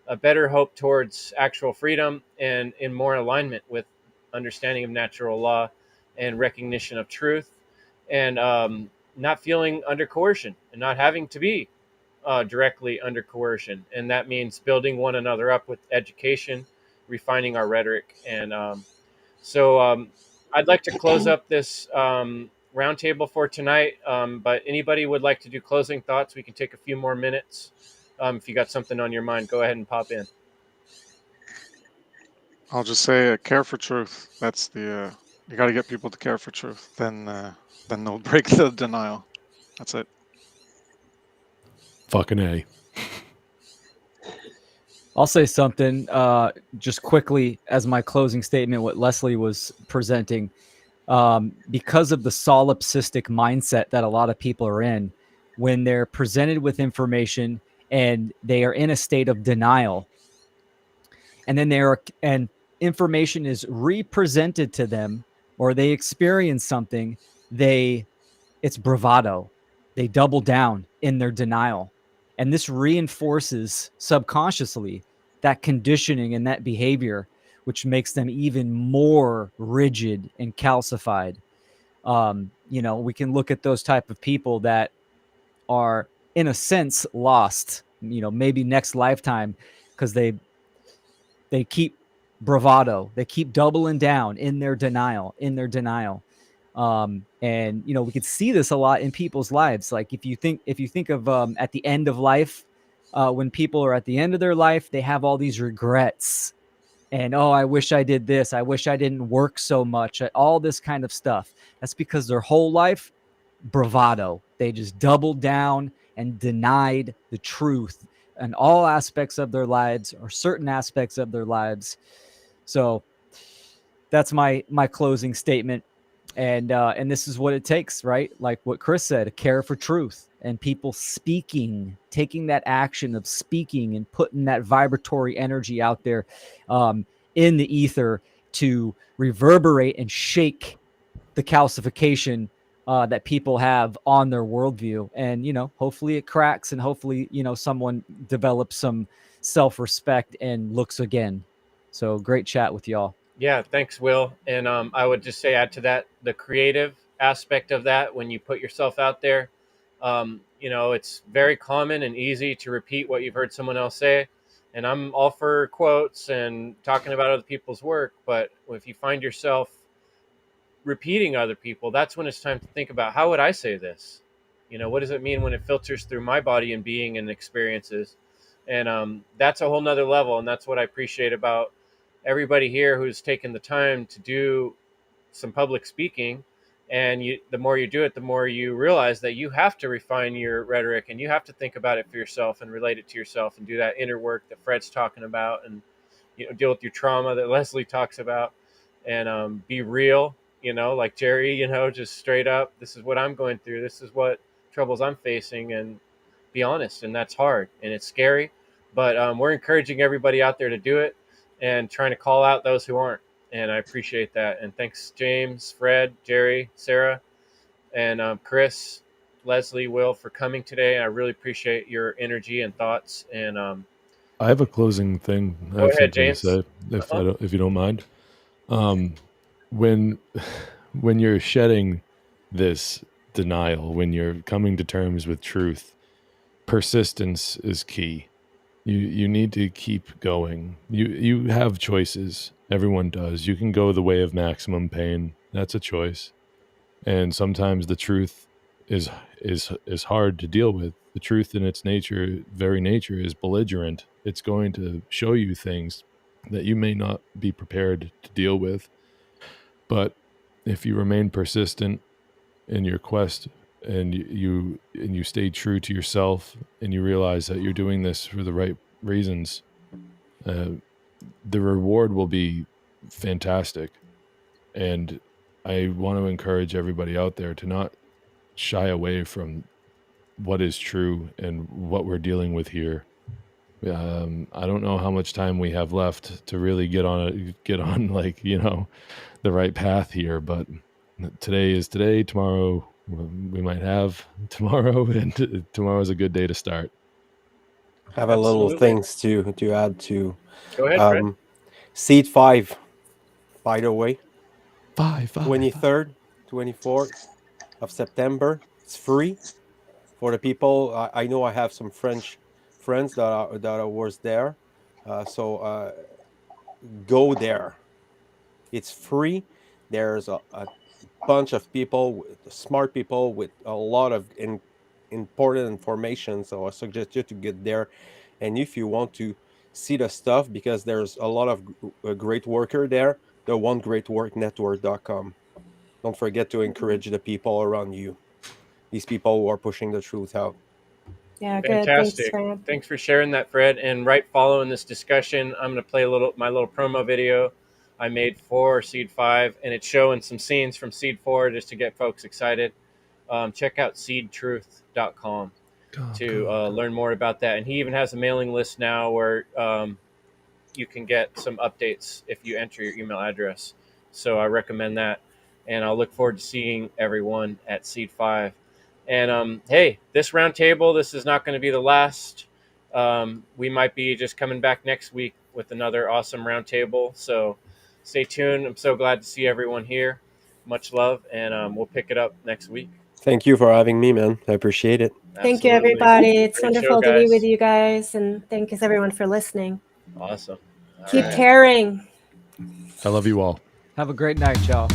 [SPEAKER 2] a better hope towards actual freedom and in more alignment with understanding of natural law and recognition of truth, and not feeling under coercion and not having to be directly under coercion. And that means building one another up with education, refining our rhetoric. And so I'd like to close up this roundtable for tonight, but anybody would like to do closing thoughts, we can take a few more minutes. If you got something on your mind, go ahead and pop in.
[SPEAKER 4] I'll just say care for truth. That's the you got to get people to care for truth. Then they'll break the denial. That's it.
[SPEAKER 5] Fucking A.
[SPEAKER 3] I'll say something just quickly as my closing statement, what Leslie was presenting. Because of the solipsistic mindset that a lot of people are in, when they're presented with information and they are in a state of denial, and then information is represented to them, or they experience something, it's bravado. They double down in their denial. And this reinforces subconsciously that conditioning and that behavior, which makes them even more rigid and calcified. We can look at those type of people that are, in a sense, lost, maybe next lifetime, because they keep bravado. They keep doubling down in their denial. And we could see this a lot in people's lives. Like if you think of at the end of life, when people are at the end of their life, they have all these regrets, And, oh, I wish I did this. I wish I didn't work so much. All this kind of stuff. That's because their whole life, bravado. They just doubled down and denied the truth in all aspects of their lives or certain aspects of their lives. So that's my closing statement. And this is what it takes, right? Like what Chris said, a care for truth and people speaking, taking that action of speaking and putting that vibratory energy out there in the ether to reverberate and shake the calcification that people have on their worldview. And, hopefully it cracks and hopefully, someone develops some self-respect and looks again. So great chat with y'all.
[SPEAKER 2] Yeah, thanks, Will. And I would just say, add to that, the creative aspect of that, when you put yourself out there, it's very common and easy to repeat what you've heard someone else say. And I'm all for quotes and talking about other people's work. But if you find yourself repeating other people, that's when it's time to think about, how would I say this? What does it mean when it filters through my body and being and experiences? And that's a whole nother level. And that's what I appreciate about everybody here who's taken the time to do some public speaking. And the more you do it, the more you realize that you have to refine your rhetoric and you have to think about it for yourself and relate it to yourself and do that inner work that Fred's talking about, and deal with your trauma that Leslie talks about, and be real, like Jerry, just straight up, this is what I'm going through, this is what troubles I'm facing, and be honest. And that's hard and it's scary, but we're encouraging everybody out there to do it and trying to call out those who aren't. And I appreciate that. And thanks, James, Fred, Jerry, Sarah, and Chris, Leslie, Will, for coming today. I really appreciate your energy and thoughts. And
[SPEAKER 5] I have a closing thing.
[SPEAKER 2] Go ahead, James.
[SPEAKER 5] To say, if you don't mind. When you're shedding this denial, when you're coming to terms with truth, persistence is key. You need to keep going. You have choices. Everyone does. You can go the way of maximum pain. That's a choice. And sometimes the truth is hard to deal with. The truth in its very nature is belligerent. It's going to show you things that you may not be prepared to deal with. But if you remain persistent in your quest and you stay true to yourself and you realize that you're doing this for the right reasons, the reward will be fantastic. And I want to encourage everybody out there to not shy away from what is true and what we're dealing with here. I don't know how much time we have left to really get on the right path here, but today is today. Tomorrow we might have tomorrow, and tomorrow is a good day to start.
[SPEAKER 7] I have a little things to add to.
[SPEAKER 2] Go ahead, Fred.
[SPEAKER 7] Seed 5, by the way.
[SPEAKER 5] 23rd,
[SPEAKER 7] 24th of September. It's free for the people. I know I have some French friends that was there. So go there. It's free. There's a bunch of people, smart people with a lot of important information. So I suggest you to get there. And if you want to see the stuff, because there's a lot of great worker there, the onegreatworknetwork.com. Don't forget to encourage the people around you. These people who are pushing the truth out.
[SPEAKER 6] Yeah,
[SPEAKER 2] fantastic.
[SPEAKER 6] Good.
[SPEAKER 2] Thanks for sharing that, Fred. And right following this discussion, I'm going to play my little promo video I made for Seed 5, and it's showing some scenes from Seed 4 just to get folks excited. Check out seedtruth.com to learn more about that. And he even has a mailing list now where you can get some updates if you enter your email address. So I recommend that. And I'll look forward to seeing everyone at Seed 5. And hey, this roundtable, this is not going to be the last. We might be just coming back next week with another awesome roundtable. So stay tuned. I'm so glad to see everyone here. Much love, and we'll pick it up next week.
[SPEAKER 7] Thank you for having me, man. I appreciate it.
[SPEAKER 6] Thank you, everybody. It's
[SPEAKER 2] Great
[SPEAKER 6] wonderful
[SPEAKER 2] show,
[SPEAKER 6] to be
[SPEAKER 2] guys.
[SPEAKER 6] with you guys, and thank you everyone for listening.
[SPEAKER 2] Awesome.
[SPEAKER 6] Keep caring.
[SPEAKER 5] I love you all.
[SPEAKER 3] Have a great night, y'all.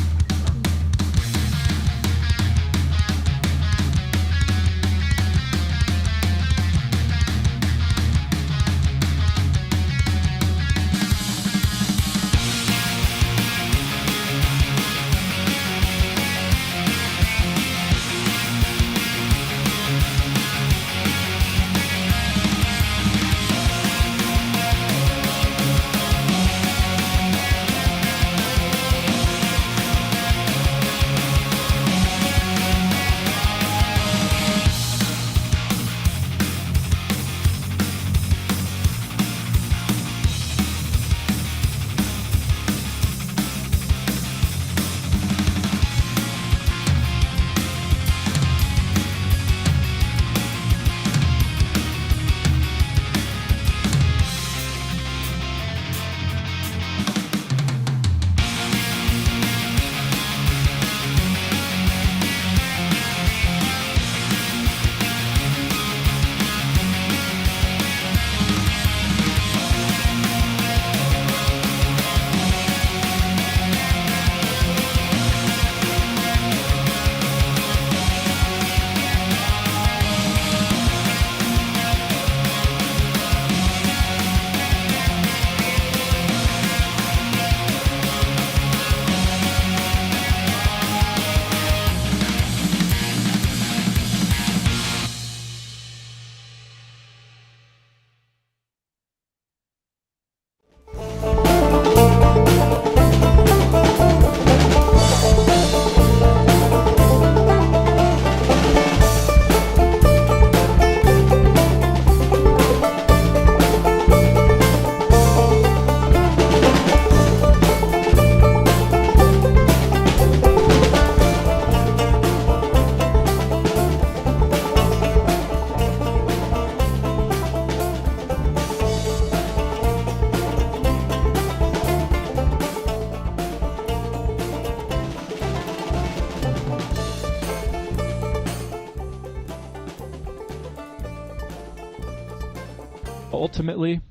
[SPEAKER 1] Ultimately,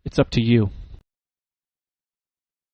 [SPEAKER 1] it's up to you.